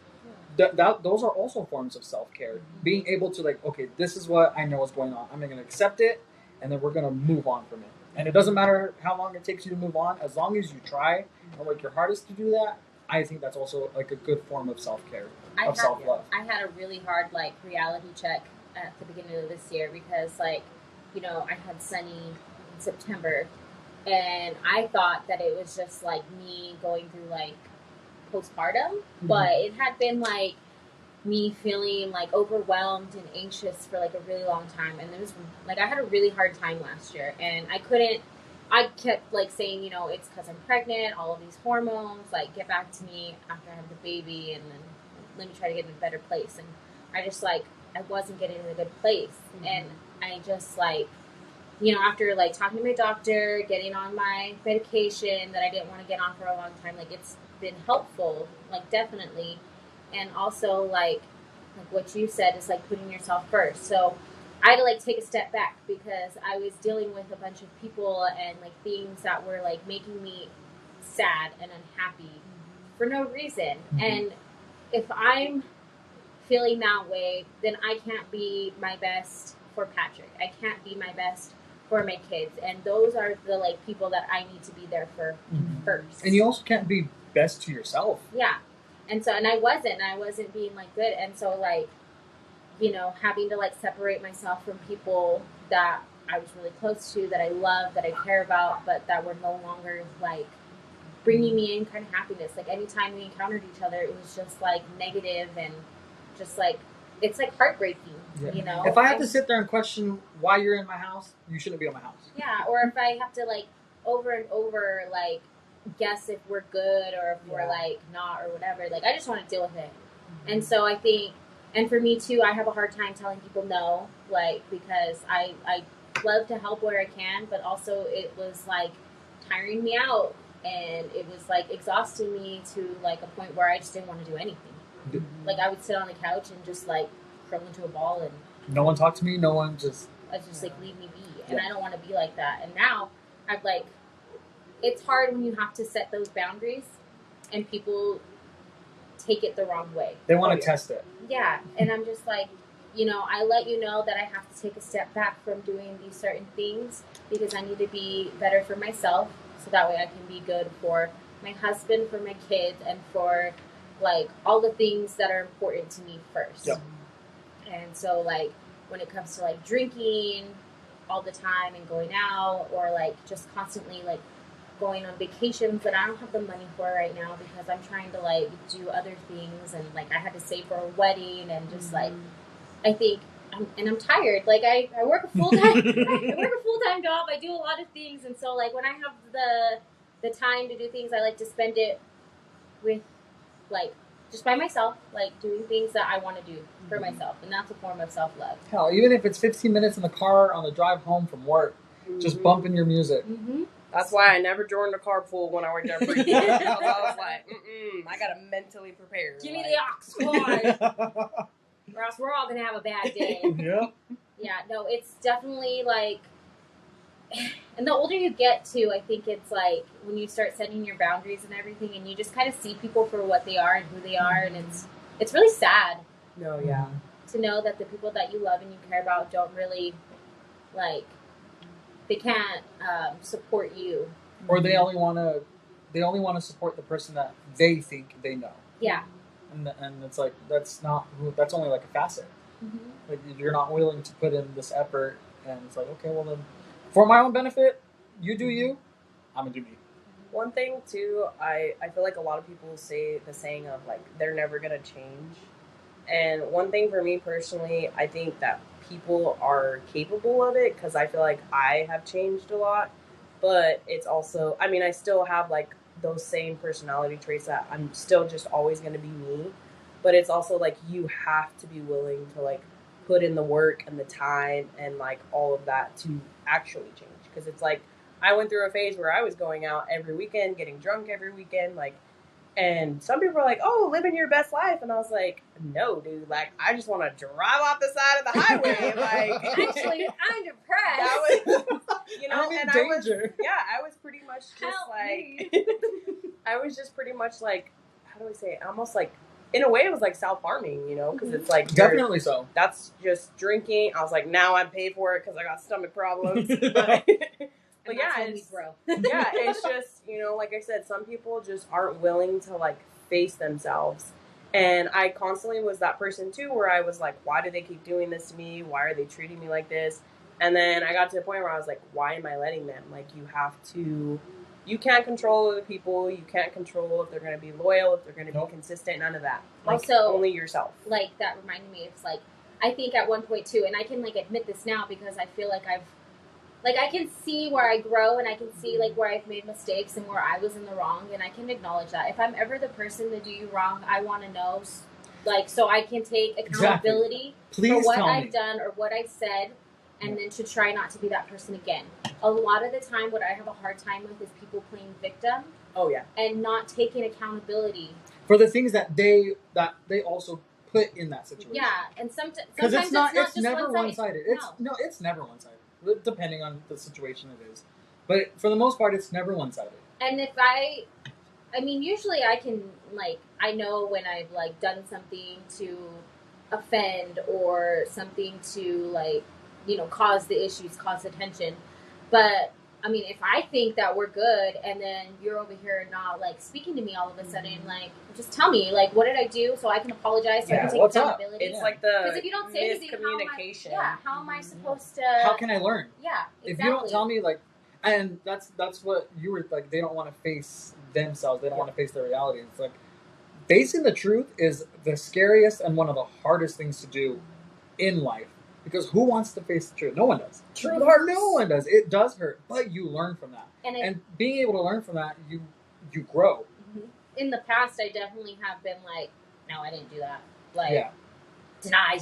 those are also forms of self-care. Being able to, like, okay, this is what I know is going on. I'm going to accept it, and then we're going to move on from it. And it doesn't matter how long it takes you to move on, as long as you try and work your hardest to do that. I think that's also like a good form of self-care, of self-love. I had a really hard like reality check at the beginning of this year because, like, you know, I had Sunny in September, and I thought that it was just like me going through like postpartum, but it had been like me feeling like overwhelmed and anxious for like a really long time. And it was like I had a really hard time last year, and I kept like saying, you know, it's because I'm pregnant, all of these hormones, like get back to me after I have the baby, and then let me try to get in a better place. And I just like I wasn't getting in a good place, and I just like, you know, after like talking to my doctor, getting on my medication that I didn't want to get on for a long time, like it's been helpful, like definitely. And also like what you said is like putting yourself first. So I had to like take a step back because I was dealing with a bunch of people and like things that were like making me sad and unhappy for no reason. And if I'm feeling that way, then I can't be my best for Patrick. I can't be my best for my kids. And those are the like people that I need to be there for first. And you also can't be best to yourself. Yeah. And so, and I wasn't being like good. And so like, you know, having to like separate myself from people that I was really close to, that I love, that I care about, but that were no longer like bringing me any kind of happiness. Like anytime we encountered each other, it was just like negative and just like, it's like heartbreaking, you know? If I have to sit there and question why you're in my house, you shouldn't be in my house. Yeah. Or if I have to like over and over, like guess if we're good or if we're like not or whatever, like I just want to deal with it. And so I think, and for me too, I have a hard time telling people no, like, because I love to help where I can, but also it was like tiring me out, and it was like exhausting me to like a point where I just didn't want to do anything. Like I would sit on the couch and just like curl into a ball, and no one talk to me, no one just like leave me be. And I don't want to be like that. And now I've like, it's hard when you have to set those boundaries and people take it the wrong way. They want to test it. Yeah. And I'm just like, you know, I let you know that I have to take a step back from doing these certain things because I need to be better for myself, so that way I can be good for my husband, for my kids, and for like all the things that are important to me first. Yep. And so like when it comes to like drinking all the time and going out, or like just constantly like going on vacations that I don't have the money for right now because I'm trying to like do other things, and like I had to save for a wedding, and just like I think I'm tired. Like I work a full time job. I do a lot of things, and so like when I have the time to do things, I like to spend it with like just by myself, like doing things that I want to do for myself, and that's a form of self-love. Hell, even if it's 15 minutes in the car on the drive home from work, just bumping your music. That's why I never joined a carpool when I worked at Free. I was like, I gotta mentally prepare. Give me the aux cord, or else we're all gonna have a bad day. Yeah, no, it's definitely like, and the older you get too, I think it's like when you start setting your boundaries and everything, and you just kind of see people for what they are and who they are, and it's really sad. No, yeah. To know that the people that you love and you care about don't really like. They can't support you, or they only want to support the person that they think they know. Yeah, and it's like that's only like a facet. Like you're not willing to put in this effort, and it's like, okay, well then, for my own benefit, you do you, I'm gonna do me. One thing too, I feel like a lot of people say the saying of like they're never gonna change, and one thing for me personally, I think that people are capable of it because I feel like I have changed a lot, but it's also, I mean, I still have like those same personality traits that I'm still just always going to be me, but it's also like you have to be willing to like put in the work and the time and like all of that to actually change, because it's like I went through a phase where I was going out every weekend, getting drunk every weekend, like And some people are like, "Oh, living your best life," and I was like, "No, dude. Like, I just want to drive off the side of the highway. Like, Actually, I'm depressed. that was, you know." I'm in and danger. I was pretty much just Help like, me. I was just pretty much like, how do I say it? Almost like, in a way, it was like self-harming, you know, because it's like Definitely so. that's just drinking. I was like, now I'm paid for it because I got stomach problems. But yeah, it's just, you know, like I said, some people just aren't willing to like face themselves. And I constantly was that person too, where I was like, why do they keep doing this to me? Why are they treating me like this? And then I got to the point where I was like, why am I letting them? Like, you can't control other people. You can't control if they're going to be loyal, if they're going to be consistent, none of that. Like, also, only yourself. Like, that reminded me, it's like, I think at one point too, and I can like admit this now because I feel like I can see where I grow and I can see like where I've made mistakes and where I was in the wrong, and I can acknowledge that. If I'm ever the person to do you wrong, I want to know, like, so I can take accountability for what I've done or what I've said, and then to try not to be that person again. A lot of the time, what I have a hard time with is people playing victim. Oh yeah, and not taking accountability for the things that they also put in that situation. Yeah, and sometimes it's never one-sided. one-sided. It's never one-sided. Depending on the situation it is. But for the most part, it's never one-sided. And if usually I can, like, I know when I've, like, done something to offend or something to, like, you know, cause the issues, cause the tension. But, I mean, if I think that we're good and then you're over here not, like, speaking to me all of a sudden, like, just tell me, like, what did I do so I can apologize, so I can take accountability. It's like the because if you don't say anything, miscommunication. how am I supposed to... How can I learn? Yeah, exactly. If you don't tell me, like, and that's what you were, like, they don't want to face themselves. They don't want to face their reality. It's like, facing the truth is the scariest and one of the hardest things to do in life. Because who wants to face the truth? No one does. Truth hurts. No one does. It does hurt, but you learn from that. And being able to learn from that, you grow. In the past, I definitely have been like, no, I didn't do that. Like, deny.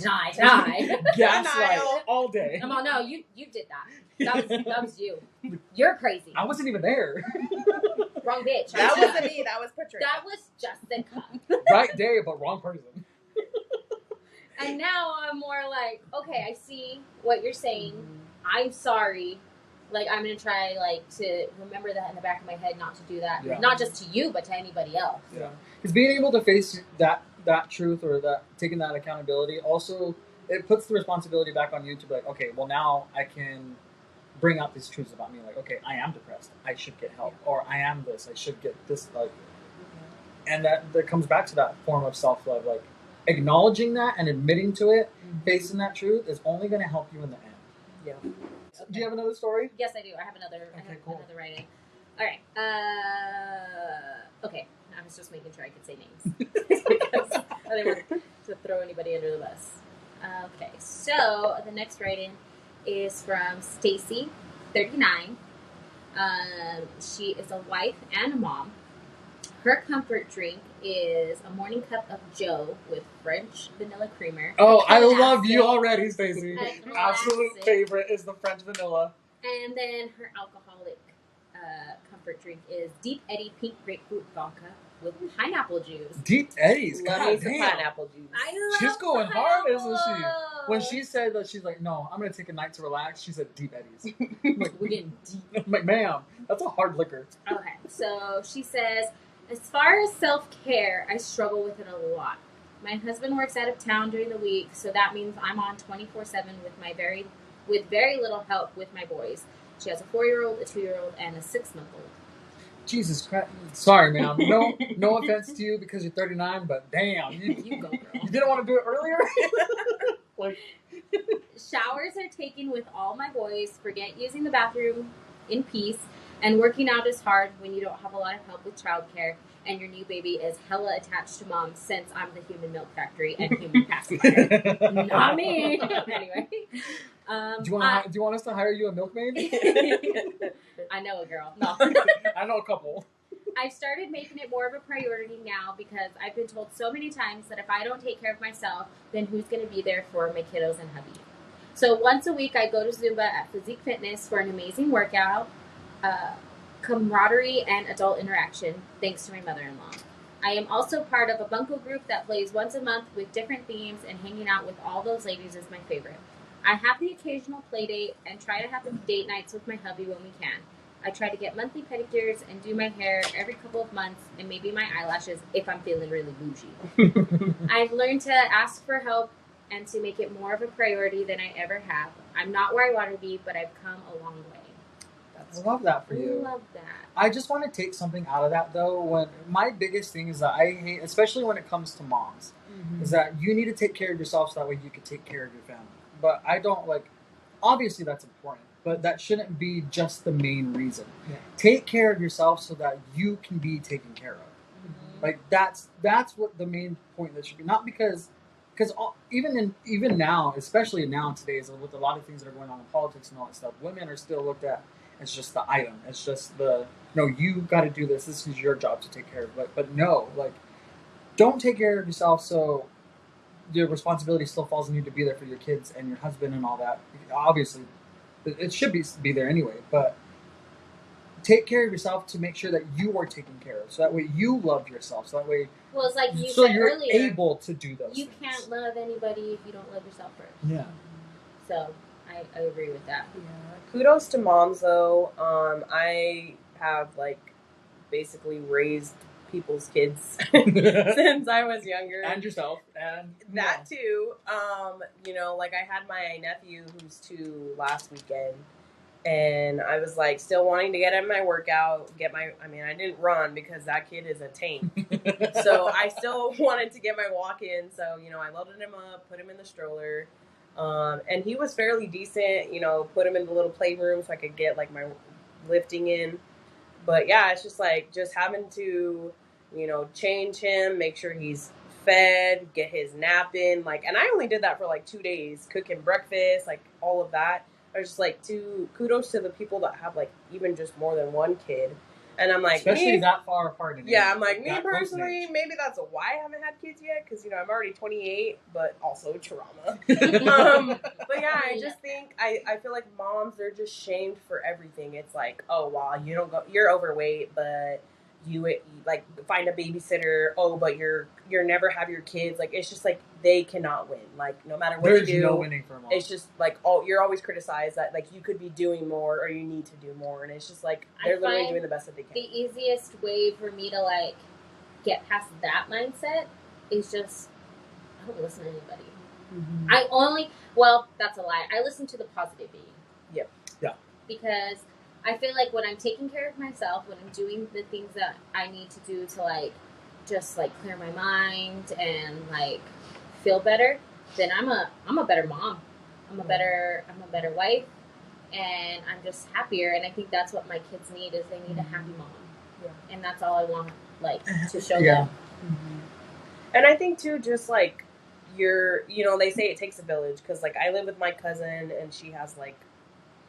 Gaslight all day. I'm all, no, you did that. That was you. You're crazy. I wasn't even there. Wrong bitch. That wasn't me. That was Patricia. That was Jessica. Right day, but wrong person. And now I'm more like, okay, I see what you're saying. I'm sorry. Like, I'm going to try, like, to remember that in the back of my head, not to do that. Yeah. Not just to you, but to anybody else. Yeah. Because being able to face that truth or that taking that accountability, also, it puts the responsibility back on you to be like, okay, well, now I can bring out these truths about me. Like, okay, I am depressed. I should get help. Or I am this. I should get this. Like, and that comes back to that form of self-love. Like, acknowledging that and admitting to it, facing that truth is only going to help you in the end. Yeah. Okay. Do you have another story? Yes, I do. I have another. Cool. Another writing. All right. Okay. I was just making sure I could say names because I didn't want to throw anybody under the bus. Okay. So the next writing is from Stacy, 39. She is a wife and a mom. Her comfort drink is a morning cup of Joe with French vanilla creamer. Oh, I love you already, Stacy. Absolute favorite is the French vanilla. And then her alcoholic comfort drink is Deep Eddy Pink Grapefruit Vodka with pineapple juice. Deep Eddies? Love me some pineapple juice. I love She's going hard, isn't she? When she pineapple. said that, she's like, no, I'm going to take a night to relax. She said Deep Eddies. We're getting deep. I'm like, ma'am, that's a hard liquor. Okay, so she says, as far as self-care, I struggle with it a lot. My husband works out of town during the week, so that means I'm on 24/7 with very little help with my boys. She has a 4-year-old, a 2-year-old, and a 6-month-old. Jesus Christ. Sorry, ma'am. No offense to you because you're 39, but damn. You go, girl. You didn't want to do it earlier? Like, showers are taken with all my boys, forget using the bathroom in peace, and working out is hard when you don't have a lot of help with childcare, and your new baby is hella attached to mom since I'm the human milk factory and human pacifier. Not me. Anyway. Do you want us to hire you a milkmaid? I know a girl. No. I know a couple. I've started making it more of a priority now because I've been told so many times that if I don't take care of myself, then who's going to be there for my kiddos and hubby? So once a week, I go to Zumba at Physique Fitness for an amazing workout, camaraderie, and adult interaction, thanks to my mother-in-law. I am also part of a bunco group that plays once a month with different themes, and hanging out with all those ladies is my favorite. I have the occasional play date and try to have date nights with my hubby when we can. I try to get monthly pedicures and do my hair every couple of months, and maybe my eyelashes if I'm feeling really bougie. I've learned to ask for help and to make it more of a priority than I ever have. I'm not where I want to be, but I've come a long way. I love that for I you. love that. I just want to take something out of that though. When my biggest thing is that I hate, especially when it comes to moms, is that you need to take care of yourself so that way you can take care of your family. But I don't obviously that's important, but that shouldn't be just the main reason. Yeah. Take care of yourself so that you can be taken care of. That's what the main point that should be. Not because even now, especially now today's with a lot of things that are going on in politics and all that stuff, women are still looked at as just the item. It's just you got to do this. This is your job to take care of. But no, don't take care of yourself so your responsibility still falls on you to be there for your kids and your husband and all that. Obviously, it should be there anyway. But take care of yourself to make sure that you are taken care of. So that way you love yourself. So that way, well, it's like you so said you're earlier, able to do those. You things. can't love anybody if you don't love yourself first. Yeah. So I agree with that. Yeah. Kudos to moms though. I have basically raised people's kids since I was younger. And yourself. And that too. I had my nephew who's 2 last weekend, and I was still wanting to get in my workout, I didn't run because that kid is a tank. So I still wanted to get my walk in. So, I loaded him up, put him in the stroller. And he was fairly decent, put him in the little playroom so I could get my lifting in. But yeah, it's just having to, change him, make sure he's fed, get his nap in. And I only did that for 2 days, cooking breakfast, all of that. I was just kudos to the people that have even just more than one kid. And I'm especially that far apart. Yeah, I'm me personally, maybe that's why I haven't had kids yet, because I'm already 28, but also trauma. But yeah, I just think I feel like moms, they're just shamed for everything. It's oh wow, you're overweight, but you find a babysitter. Oh, but you're never have your kids. It's just they cannot win. No matter what There's they do, no winning for a mom. It's just you're always criticized that you could be doing more or you need to do more, and it's just they're literally doing the best that they can. The easiest way for me to get past that mindset is just I don't listen to anybody. That's a lie. I listen to the positive being. Yep. Yeah. Because I feel like when I'm taking care of myself, when I'm doing the things that I need to do to just clear my mind and feel better, then I'm a better mom. I'm a better wife, and I'm just happier. And I think that's what my kids need is they need a happy mom. Yeah. And that's all I want to show them. Mm-hmm. And I think too, just they say it takes a village, because I live with my cousin and she has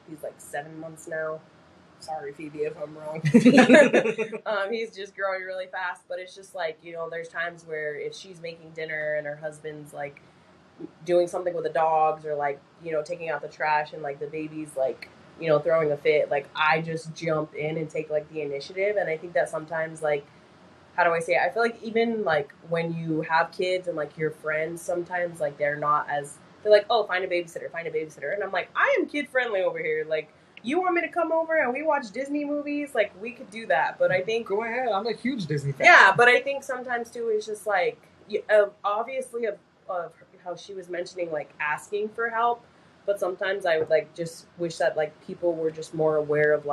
he's 7 months now. Sorry, Phoebe, if I'm wrong. He's just growing really fast, but it's just there's times where if she's making dinner and her husband's doing something with the dogs or taking out the trash and the baby's throwing a fit, I just jump in and take the initiative. And I think that sometimes how do I say it? I feel even when you have kids and your friends, sometimes they're not as, they're oh, find a babysitter. And I'm I am kid friendly over here. You want me to come over and we watch Disney movies? We could do that. But I think... Go ahead. I'm a huge Disney fan. Yeah, but I think sometimes, too, it's just, obviously of how she was mentioning, asking for help. But sometimes I would, just wish that, people were just more aware of,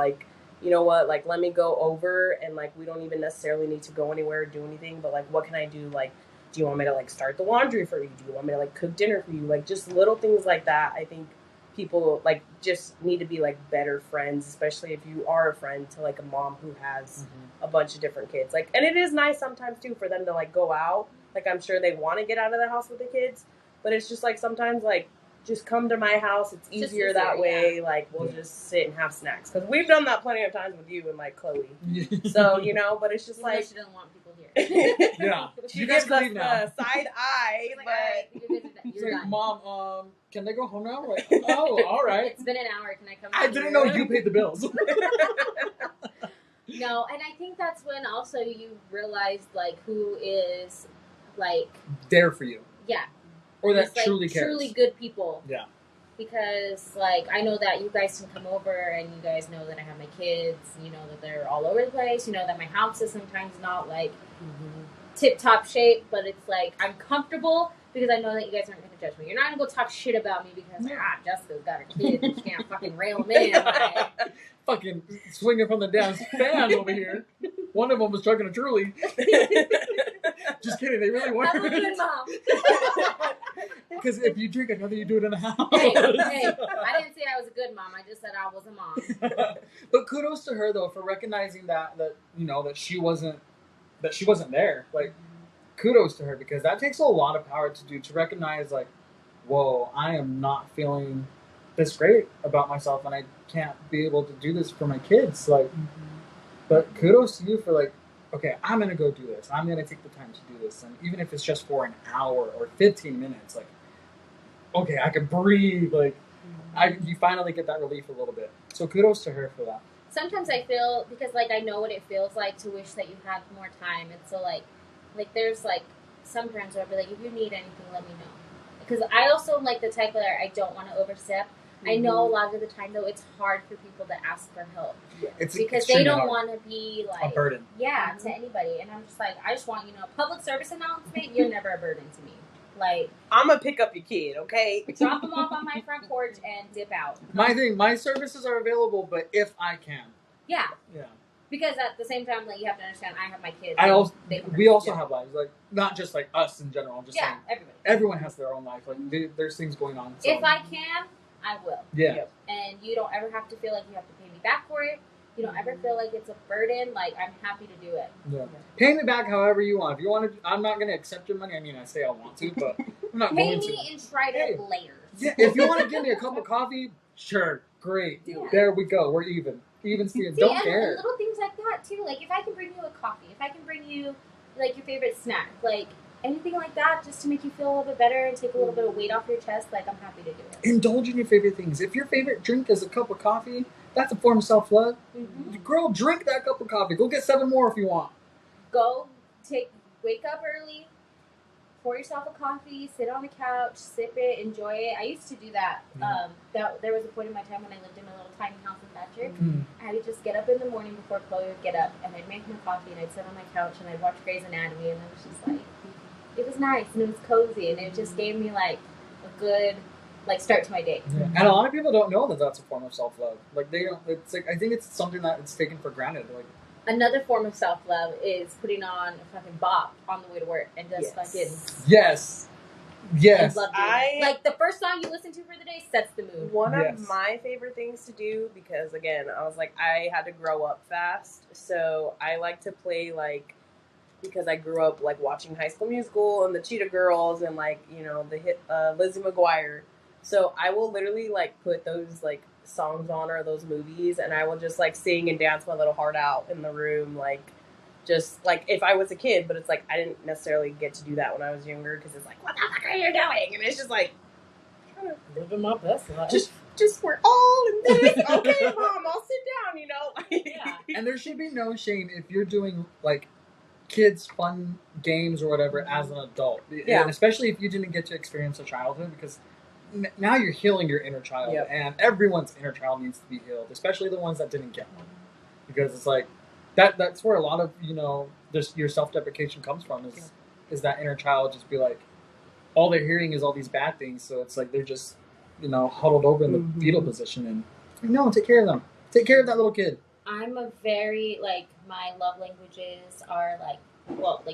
you know what, let me go over and, we don't even necessarily need to go anywhere or do anything. But, what can I do? Do you want me to, start the laundry for you? Do you want me to, cook dinner for you? Just little things like that, I think people just need to be better friends, especially if you are a friend to a mom who has a bunch of different kids. And it is nice sometimes too for them to go out. I'm sure they want to get out of the house with the kids, but it's just sometimes just come to my house. It's easier that way. Yeah. We'll just sit and have snacks, because we've done that plenty of times with you and Chloe. So but it's just she doesn't want people here. Yeah, she gives us the side eye. She's Mom, can they go home now? Oh, all right. It's been an hour. Can I come? I didn't know you paid the bills. No, and I think that's when also you realize like who is like there for you, yeah, or that who's, like, truly cares. truly good people. Yeah. Because like I know that you guys can come over and you guys know that I have my kids, you know that they're all over the place, you know that my house is sometimes not like tip top shape, but it's like I'm comfortable because I know that you guys aren't going to judge me. You're not going to go talk shit about me because Jessica's got her kids and she can't fucking rail them in. Like. Fucking swinging from the damn stand over here. One of them was chugging a Truly. Just kidding, they really weren't. I'm a good mom. Because if you drink another, you do it in the house. Hey, I didn't say I was a good mom. I just said I was a mom. But kudos to her though for recognizing that you know that she wasn't there. Like kudos to her because that takes a lot of power to do, to recognize like, whoa, I am not feeling this great about myself and I can't be able to do this for my kids. Like, but kudos to you for like, okay, I'm gonna go do this. I'm gonna take the time to do this, and even if it's just for an hour or 15 minutes, like, okay, I can breathe. Like, you finally get that relief a little bit. So kudos to her for that. Sometimes I feel because like I know what it feels like to wish that you had more time, and so like there's like sometimes where I'll be like, if you need anything, let me know. Because I also am like the type where I don't want to overstep. I know a lot of the time though it's hard for people to ask for help because they don't want to be like a burden. Yeah, to anybody, and I'm just like I just want public service announcement. You're never a burden to me. Like I'm gonna pick up your kid, okay? Drop them off on my front porch and dip out. My services are available, but if I can. Yeah. Yeah. Because at the same time, like you have to understand, I have my kids. We also have lives, like not just like us in general. I'm just saying, everybody. Everyone has their own life. Like there's things going on. So. If I can, I will. Yeah. And you don't ever have to feel like you have to pay me back for it. You don't ever feel like it's a burden. Like I'm happy to do it. Yeah. Pay me back however you want. If you want to, I'm not going to accept your money. I mean, I say I want to, but I'm not going to. Pay me in Trident layers. Yeah. If you want to give me a cup of coffee, sure, great. Yeah. There we go. We're even. Even Steven. See, Don't and care. little things like that too. Like if I can bring you a coffee, if I can bring you like your favorite snack, like anything like that, just to make you feel a little bit better and take a little bit of weight off your chest, like I'm happy to do it. Indulge in your favorite things. If your favorite drink is a cup of coffee, that's a form of self-love. Girl, drink that cup of coffee. Go get 7 more if you want. Wake up early, pour yourself a coffee, sit on the couch, sip it, enjoy it. I used to do that. There was a point in my time when I lived in a little tiny house in Thatcher. I would just get up in the morning before Chloe would get up, and I'd make my coffee, and I'd sit on my couch, and I'd watch Grey's Anatomy, and it was just like, it was nice, and it was cozy, and it just gave me like a good start to my day. Yeah. And a lot of people don't know that that's a form of self-love. Like they don't. It's like I think it's something that it's taken for granted. Like another form of self-love is putting on a fucking bop on the way to work and just fucking yes. I love doing like the first song you listen to for the day sets the mood. One of my favorite things to do, because again, I was like, I had to grow up fast, so I like to play because I grew up like watching High School Musical and the Cheetah Girls and the hit Lizzie McGuire. So I will literally put those songs on or those movies, and I will just sing and dance my little heart out in the room, just if I was a kid. But it's I didn't necessarily get to do that when I was younger because it's what the fuck are you doing? And it's just living my best life. Just we're all in this. Okay, Mom, I'll sit down. Yeah. And there should be no shame if you're doing kids fun games or whatever as an adult. Yeah. And especially if you didn't get to experience a childhood, because now you're healing your inner child, and everyone's inner child needs to be healed, especially the ones that didn't get one, because it's that's where a lot of your self-deprecation comes from is that inner child just be all they're hearing is all these bad things, so it's they're just huddled over in the fetal position, and no, take care of them, take care of that little kid. I'm a very my love languages are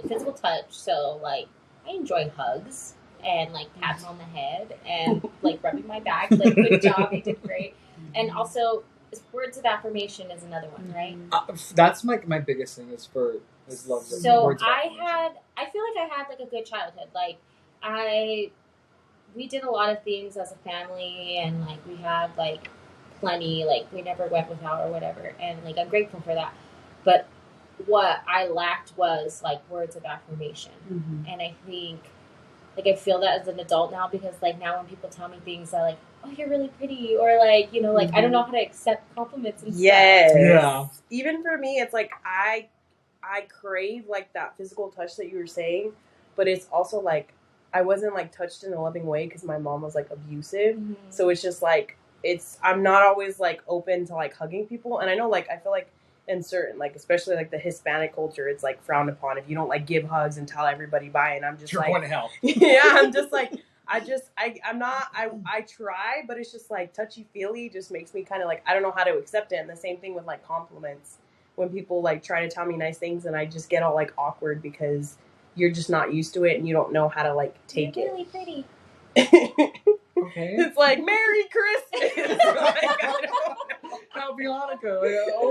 physical touch, so I enjoy hugs and pats on the head and rubbing my back, good job, you did great. And also words of affirmation is another one, right? That's my biggest thing is love. So I feel like I had a good childhood. We did a lot of things as a family, and we had plenty, we never went without or whatever, and I'm grateful for that. But what I lacked was words of affirmation. And I think I feel that as an adult now, because now when people tell me things that oh, you're really pretty, or like, you know, like I don't know how to accept compliments and Yes. stuff. Yeah. Even for me, it's like I crave like that physical touch that you were saying, but it's also like I wasn't like touched in a loving way because my mom was like abusive. Mhm. So it's just like I'm not always like open to like hugging people, and I know like I feel like in certain like especially like the Hispanic culture, it's like frowned upon if you don't like give hugs and tell everybody bye. And I'm just You're like, going to hell. yeah, I'm just like I'm not I try, but it's just like touchy feely just makes me kind of like I don't know how to accept it. And the same thing with like compliments. When people like try to tell me nice things and I just get all like awkward because you're just not used to it and you don't know how to like take You're really pretty. Okay. It's like Merry Christmas. Like, I don't know. Happy Hanukkah. Like, oh,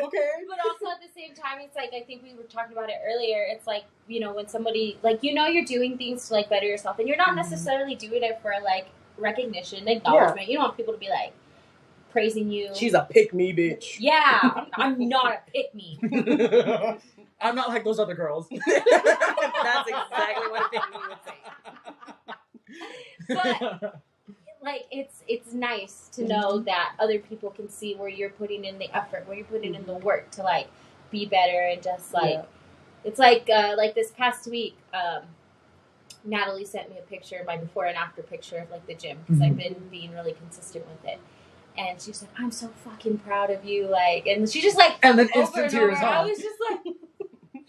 okay. But also at the same time, it's like, I think we were talking about it earlier. It's like, you know, when somebody, like, you know, you're doing things to, like, better yourself. And you're not necessarily doing it for, like, recognition, acknowledgement. You don't want people to be, like, praising you. She's a pick-me bitch. Yeah. I'm not a pick-me. I'm not like those other girls. That's exactly what a pick-me would say. But, like, it's nice to know that other people can see where you're putting in the effort, where you're putting in the work to, like, be better and just, like, it's like this past week, Natalie sent me a picture, my before and after picture of, like, the gym, because I've been being really consistent with it. And she was like, I'm so fucking proud of you, like, and she just, like, and then over instant and tears, over, huh? I was just like,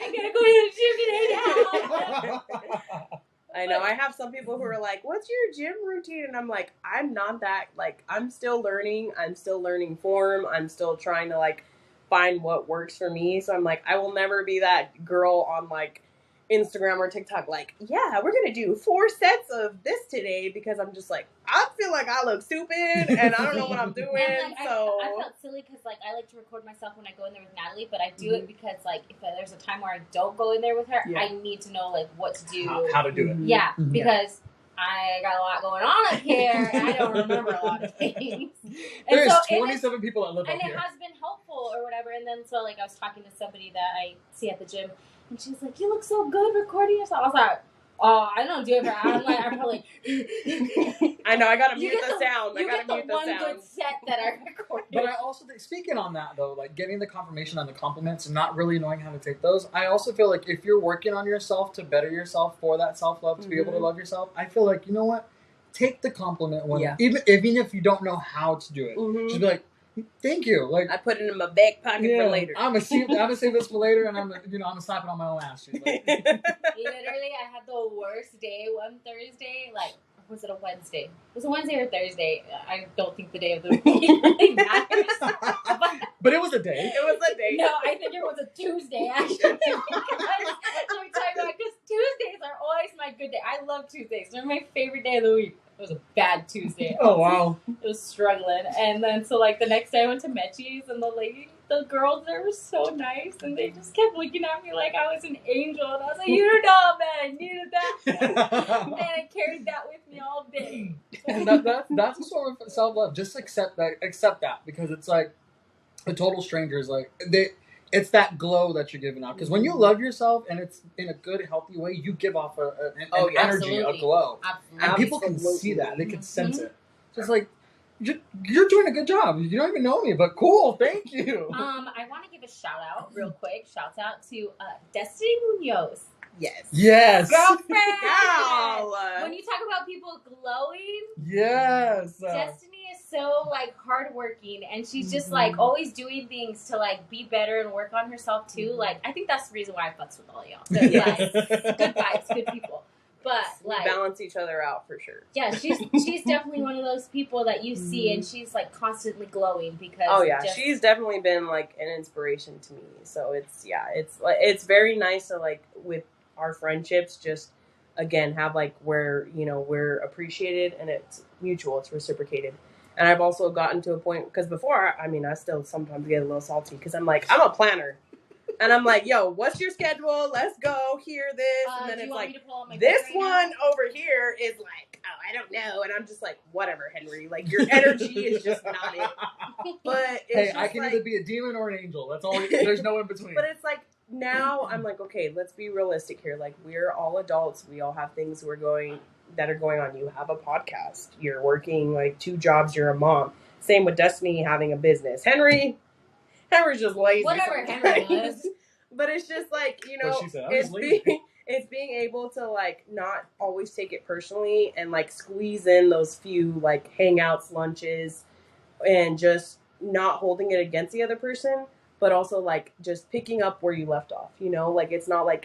I gotta go to the gym and hang out. I know. I have some people who are like, what's your gym routine? And I'm like, I'm not that, like, I'm still learning. I'm still learning form. I'm still trying to, like, find what works for me. So I'm like, I will never be that girl on, like, Instagram or TikTok, like, yeah, we're going to do 4 sets of this today because I'm just like, I feel like I look stupid and I don't know what I'm doing. And, like, so I felt silly because, like, I like to record myself when I go in there with Natalie, but I do it because, like, if there's a time where I don't go in there with her, I need to know, like, what to do. How to do it. Yeah, because I got a lot going on up here, and I don't remember a lot of things. There's so, 27 people that live up and here. it has been helpful or whatever. And then, so, like, I was talking to somebody that I see at the gym, and she was like, you look so good recording yourself. I was like, oh, I don't do it for I'm like, I'm probably I know, I gotta mute the sound. I You gotta get the mute the one sound. good set that I recorded. But I also think, speaking on that though, like getting the confirmation on the compliments and not really knowing how to take those, I also feel like if you're working on yourself to better yourself for that self-love, to be able to love yourself, I feel like, you know what? Take the compliment one. Yeah. Even if you don't know how to do it. Just be like, thank you. Like, I put it in my back pocket for later. I'm gonna save this for later, and I'm gonna slap it on my own ass. She's like, Literally, I had the worst day one Thursday. Like, was it a Wednesday? Was it Wednesday or Thursday? I don't think the day of the week really matters. but it was a day. It was a day. No, I think it was a Tuesday, actually. Let me tell you about, because Tuesdays are always my good day. I love Tuesdays. They're my favorite day of the week. It was a bad Tuesday. Oh, wow. It was struggling. And then, so, like, the next day I went to Mechi's, and the girls there were so nice, and they just kept looking at me like I was an angel. And I was like, you don't know, man, I needed that. And I carried that with me all day. And that's a sort of self-love. Just accept that, because it's like a total stranger is like it's that glow that you're giving out. Because when you love yourself and it's in a good, healthy way, you give off an energy, absolutely. a glow, and people can see that. They can sense it. So it's like you're doing a good job. You don't even know me, but cool. Thank you. I want to give a shout out real quick. Shouts out to Destiny Munoz. Yes. Girlfriend. Girl. When you talk about people glowing, Yes. Destiny is so like hardworking, and she's just like always doing things to like be better and work on herself too. Like, I think that's the reason why I fucks with all y'all. So, like, good vibes, good people. But like, we balance each other out for sure. yeah, she's definitely one of those people that you see, and she's like constantly glowing because. Oh yeah, she's definitely been like an inspiration to me. So it's very nice to like with our friendships just again have like where we're appreciated and it's mutual, it's reciprocated. And I've also gotten to a point because before I still sometimes get a little salty because I'm like I'm a planner. And I'm like, yo, what's your schedule? Let's go hear this. And then it's like, this one over here is like, oh, I don't know. And I'm just like, whatever, Henry. Like, your energy is just not it. But it's I can either be a demon or an angel. That's all. There's no in between. But it's like, now I'm like, okay, let's be realistic here. Like, we're all adults. We all have things we're going, that are going on. You have a podcast. You're working like 2 jobs. You're a mom. Same with Destiny having a business. Henry's just lazy. Whatever sometimes. Henry is. But it's just like, you know, What she said, I was lazy. it's being able to like not always take it personally and like squeeze in those few like hangouts, lunches, and just not holding it against the other person, but also like just picking up where you left off, you know, like it's not like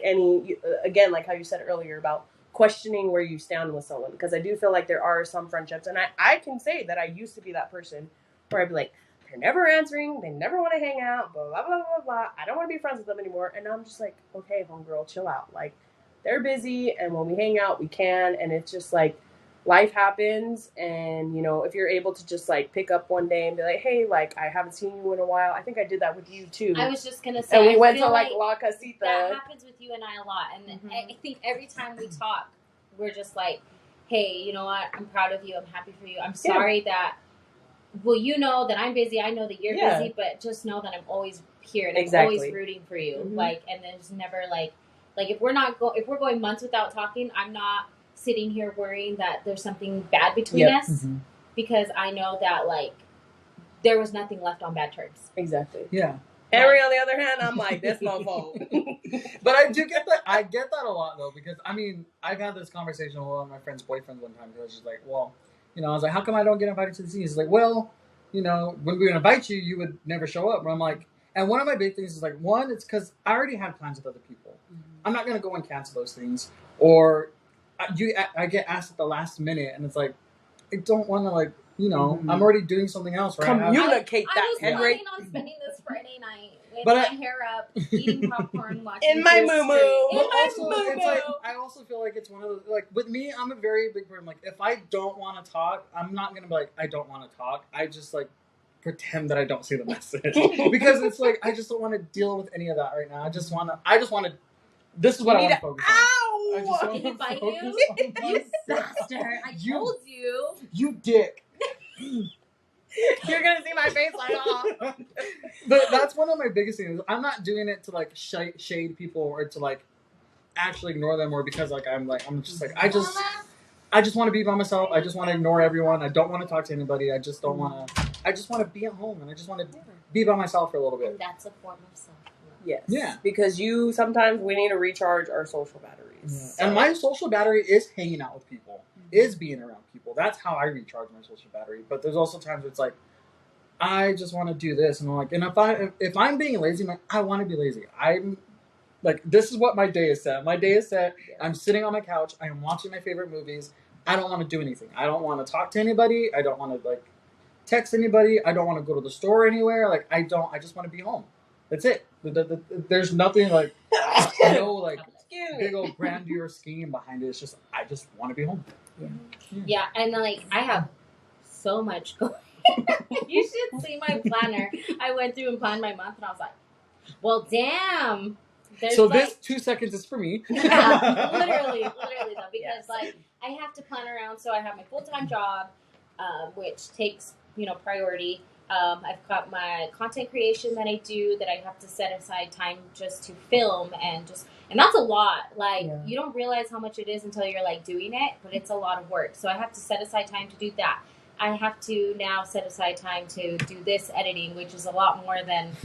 again, like how you said earlier about questioning where you stand with someone, because I do feel like there are some friendships, and I can say that I used to be that person where I'd be like, they're never answering, they never want to hang out, blah, blah, blah, blah, blah, I don't want to be friends with them anymore. And I'm just like, okay, homegirl, chill out. Like, they're busy, and when we hang out, we can, and it's just like, life happens, and, you know, if you're able to just, like, pick up one day and be like, hey, like, I haven't seen you in a while. I think I did that with you, too. I was just going to say. And we I went feel to, like, La Casita. That happens with you and I a lot. And I think every time we talk, we're just like, hey, you know what? I'm proud of you. I'm happy for you. I'm sorry that, well, you know that I'm busy. I know that you're busy, but just know that I'm always here and I'm always rooting for you. Like, and there's never, like if we're going months without talking, I'm not sitting here worrying that there's something bad between us, because I know that, like, there was nothing left on bad terms. Exactly. Yeah. Henry, on the other hand, I'm like, this no fault. But I do get that. I get that a lot, though, because, I mean, I've had this conversation with one of my friend's boyfriends one time, because she's like, well, you know, I was like, how come I don't get invited to the scenes? He's like, well, you know, when we would invite you, you would never show up. And I'm like, and one of my big things is like, one, it's because I already had plans with other people. I'm not going to go and cancel those things. Or I get asked at the last minute, and it's like, I don't want to, like, you know, I'm already doing something else, right? Communicate I that, was Henry. planning on spending this Friday night with my hair up, eating popcorn, watching in my moo-moo. In my moo-moo. It's like, I also feel like it's one of those, like, with me, I'm a very big person. Like, if I don't want to talk, I'm not going to be like, I don't want to talk. I just, like, pretend that I don't see the message. Because it's like, I just don't want to deal with any of that right now. I just want to, this is what I want to focus on. I just want to focus on You bastard. I told you. You dick. You're gonna see my face like, oh. But that's one of my biggest things. I'm not doing it to like shade people or to like actually ignore them, or because like I'm just like I just want to be by myself. I just want to ignore everyone. I don't want to talk to anybody. I just don't want to. I just want to be at home, and I just want to be by myself for a little bit. And that's a form of self-love. Yes. Yeah. Because sometimes we need to recharge our social batteries. Yeah. So. And my social battery is hanging out with people, is being around people. That's how I recharge my social battery. But there's also times where it's like, I just want to do this, and I'm like, and if I'm being lazy, I'm like, I want to be lazy. I'm like, this is what my day is set. My day is set. Yeah. I'm sitting on my couch. I am watching my favorite movies. I don't want to do anything. I don't want to talk to anybody. I don't want to like text anybody. I don't want to go to the store anywhere. Like I just want to be home. That's it. There's nothing like no like big old grandeur scheme behind it. It's just I just want to be home. Yeah, and like I have so much going. You should see my planner. I went through and planned my month, and I was like, "Well, damn." So like, this 2 seconds is for me. Yeah, literally though, because like I have to plan around. So I have my full-time job, which takes priority. I've got my content creation that I do that I have to set aside time just to film and that's a lot. Like you don't realize how much it is until you're like doing it, but it's a lot of work. So I have to set aside time to do that. I have to now set aside time to do this editing, which is a lot more than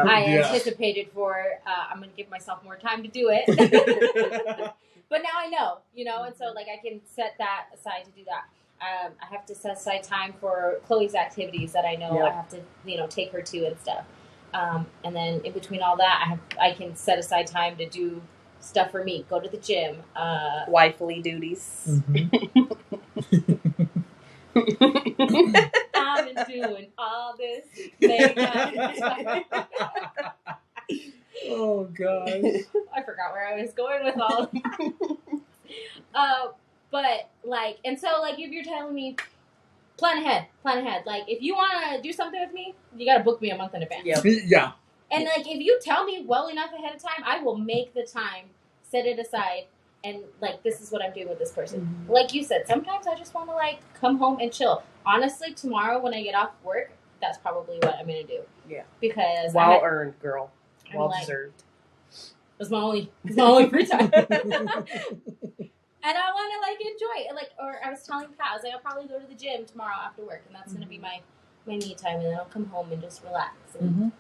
I anticipated for. I'm going to give myself more time to do it. But now I know, and so like I can set that aside to do that. I have to set aside time for Chloe's activities that I know I have to, take her to and stuff. And then in between all that, I can set aside time to do stuff for me, go to the gym. Wifely duties. Mm-hmm. I've been doing all this makeup. Oh gosh. I forgot where I was going with all of that. But like, and so like, if you're telling me plan ahead, like if you want to do something with me, you got to book me a month in advance. Yeah. And like, if you tell me well enough ahead of time, I will make the time, set it aside. And, like, this is what I'm doing with this person. Mm-hmm. Like you said, sometimes I just want to, like, come home and chill. Honestly, tomorrow when I get off work, that's probably what I'm going to do. Yeah. Because earned, girl. Well deserved. It's my only free time. And I want to, like, enjoy it. Like, or I was telling Pat, I was like, I'll probably go to the gym tomorrow after work, and that's going to be my me time, and then I'll come home and just relax and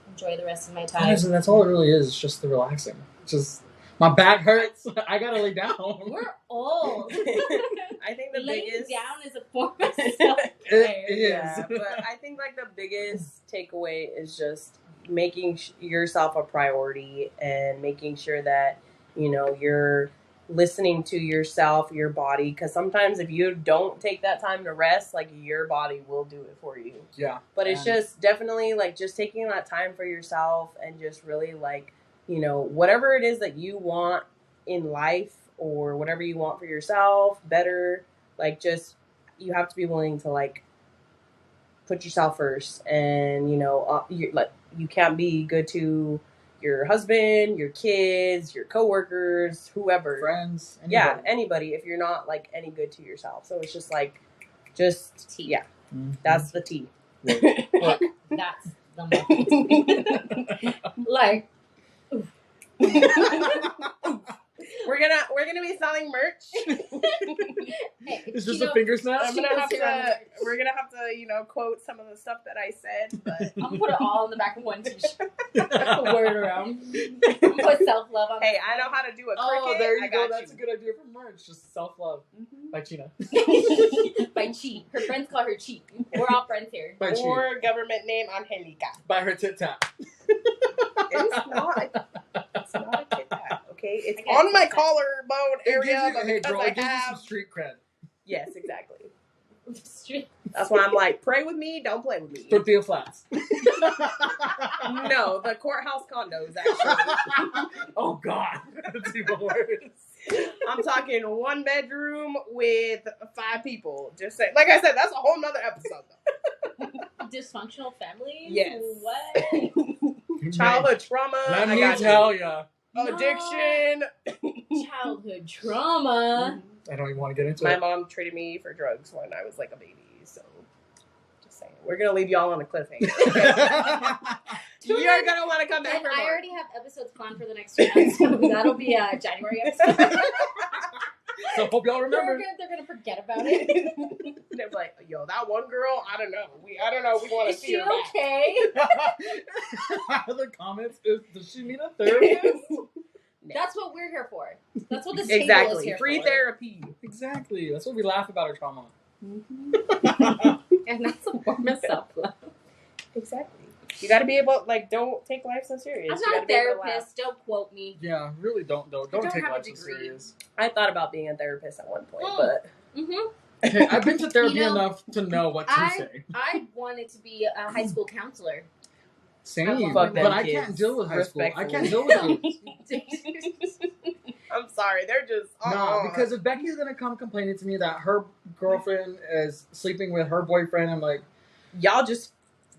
enjoy the rest of my time. Honestly, that's all it really is. It's just the relaxing. Just my back hurts. I gotta lay down. We're old. I think the laying biggest down is a form of self-care. It is. Yeah, but I think like the biggest takeaway is just making yourself a priority and making sure that you're listening to yourself, your body, because sometimes if you don't take that time to rest, like your body will do it for you. Yeah. But it's just definitely like just taking that time for yourself and just really like, whatever it is that you want in life or whatever you want for yourself better, like just you have to be willing to like put yourself first. And you can't be good to your husband, your kids, your coworkers, whoever, friends, anybody. Yeah, anybody, if you're not like any good to yourself. So it's just like tea. That's the tea. Look, that's the moment. Like, we're gonna be selling merch. Hey, it's just a finger snap. We're gonna have to quote some of the stuff that I said, but I'm gonna put it all on the back of one t-shirt. Word around. I'm gonna put self-love on. Hey, I know how to do a cricket. Oh, there you go. That's a good idea for merch. Just self-love by Cheena. By Chi. Her friends call her Chi. We're all friends here. By Chi. Or government name Angelica. By her tit tap. It's not a tit tap. Okay, it's on my collarbone area, but hey, because girl, I it gives you have some street cred. Yes, exactly. Street. That's why I'm like, pray with me, don't play with me. Tortilla flats. No, the courthouse condos, actually. Oh, God. That's even worse. I'm talking 1 bedroom with 5 people. Just say, like I said, that's a whole nother episode, though. Dysfunctional families? Yes. What? Childhood trauma. Let me tell ya. Addiction. Childhood trauma. I don't even want to get into My it. mom treated me for drugs when I was like a baby, so just saying. We're gonna leave y'all on a cliffhanger. You're gonna want to come back And for I more. already have episodes planned for the next 2 months, so that'll be a January episode. So hope y'all remember. They're gonna forget about it. They're like, yo, that one girl, I don't know. We want to Is see she her back. okay? The comments is, does she need a therapist? That's what we're here for. That's what this table is here Free for. therapy. Exactly. That's what we laugh about our trauma. And that's a form of self-love. Exactly. You got to be able, like, don't take life so serious. I'm You not gotta a be able to laugh. therapist. Don't quote me. Yeah, really don't though. Don't don't take have a life so degree. serious. I thought about being a therapist at one point, but Hey, I've been to therapy You know, enough to know what to say. I wanted to be a high school counselor. Same, Fuck but them I kids. can't deal with high school. I Respectfully. can't deal with kids. I'm sorry. They're just No, because if Becky's gonna come complaining to me that her girlfriend is sleeping with her boyfriend, I'm like, y'all just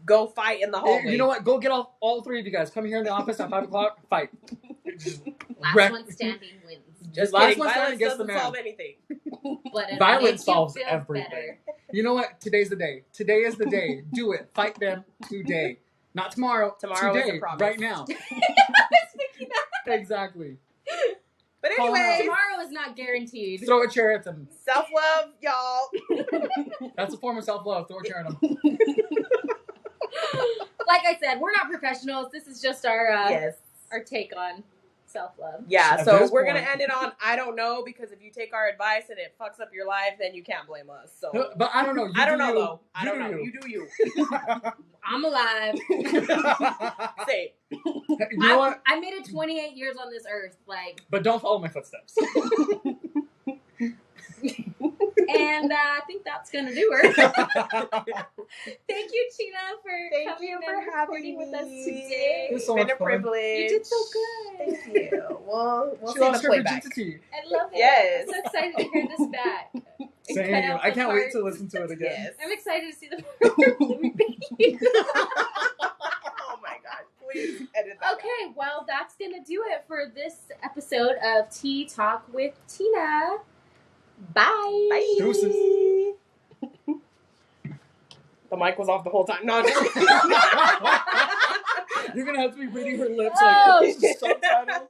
go fight in the hallway. you know what? Go get all 3 of you guys. Come here in the office at 5 o'clock. Fight. Just Last wreck- one standing wins. Just Last kidding. one standing Violence gets the doesn't man. solve anything. But it Violence makes you solves feel everything. better. You know what? Today's the day. Today is the day. Do it. Fight them today. Not tomorrow. Tomorrow is a today. promise. Right now. Exactly. But Call anyway, out. Tomorrow is not guaranteed. Throw a chair at them. self-love, y'all. That's a form of self-love. Throw a chair at them. Like I said, we're not professionals. This is just our Yes. our take on self-love. Yeah, At so this we're point- going to end it on I don't know, because if you take our advice and it fucks up your life, then you can't blame us. So But I don't know. You I don't do know, you. though. I You don't do know. you. You do you. I'm alive. Say. You know what? I made it 28 years on this earth, like, But don't follow my footsteps. and I think that's gonna do her. Thank you, Cheena, for Thank coming you and for recording having with us me. today. It's so been much a fun. privilege. You did so good. Thank you. We'll She see lost the her playback. virginity. I love it. Yes. I'm so excited to hear this back. And Same. cut out I the can't wait parts. to listen to it again. Yes. I'm excited to see the part where we baby. Oh my god. Please edit that. Okay, well, that's gonna do it for this episode of Tea Talk with Tina. Bye. Bye. Deuces. The mic was off the whole time. No, just You're gonna have to be reading her lips Oh. like subtitles.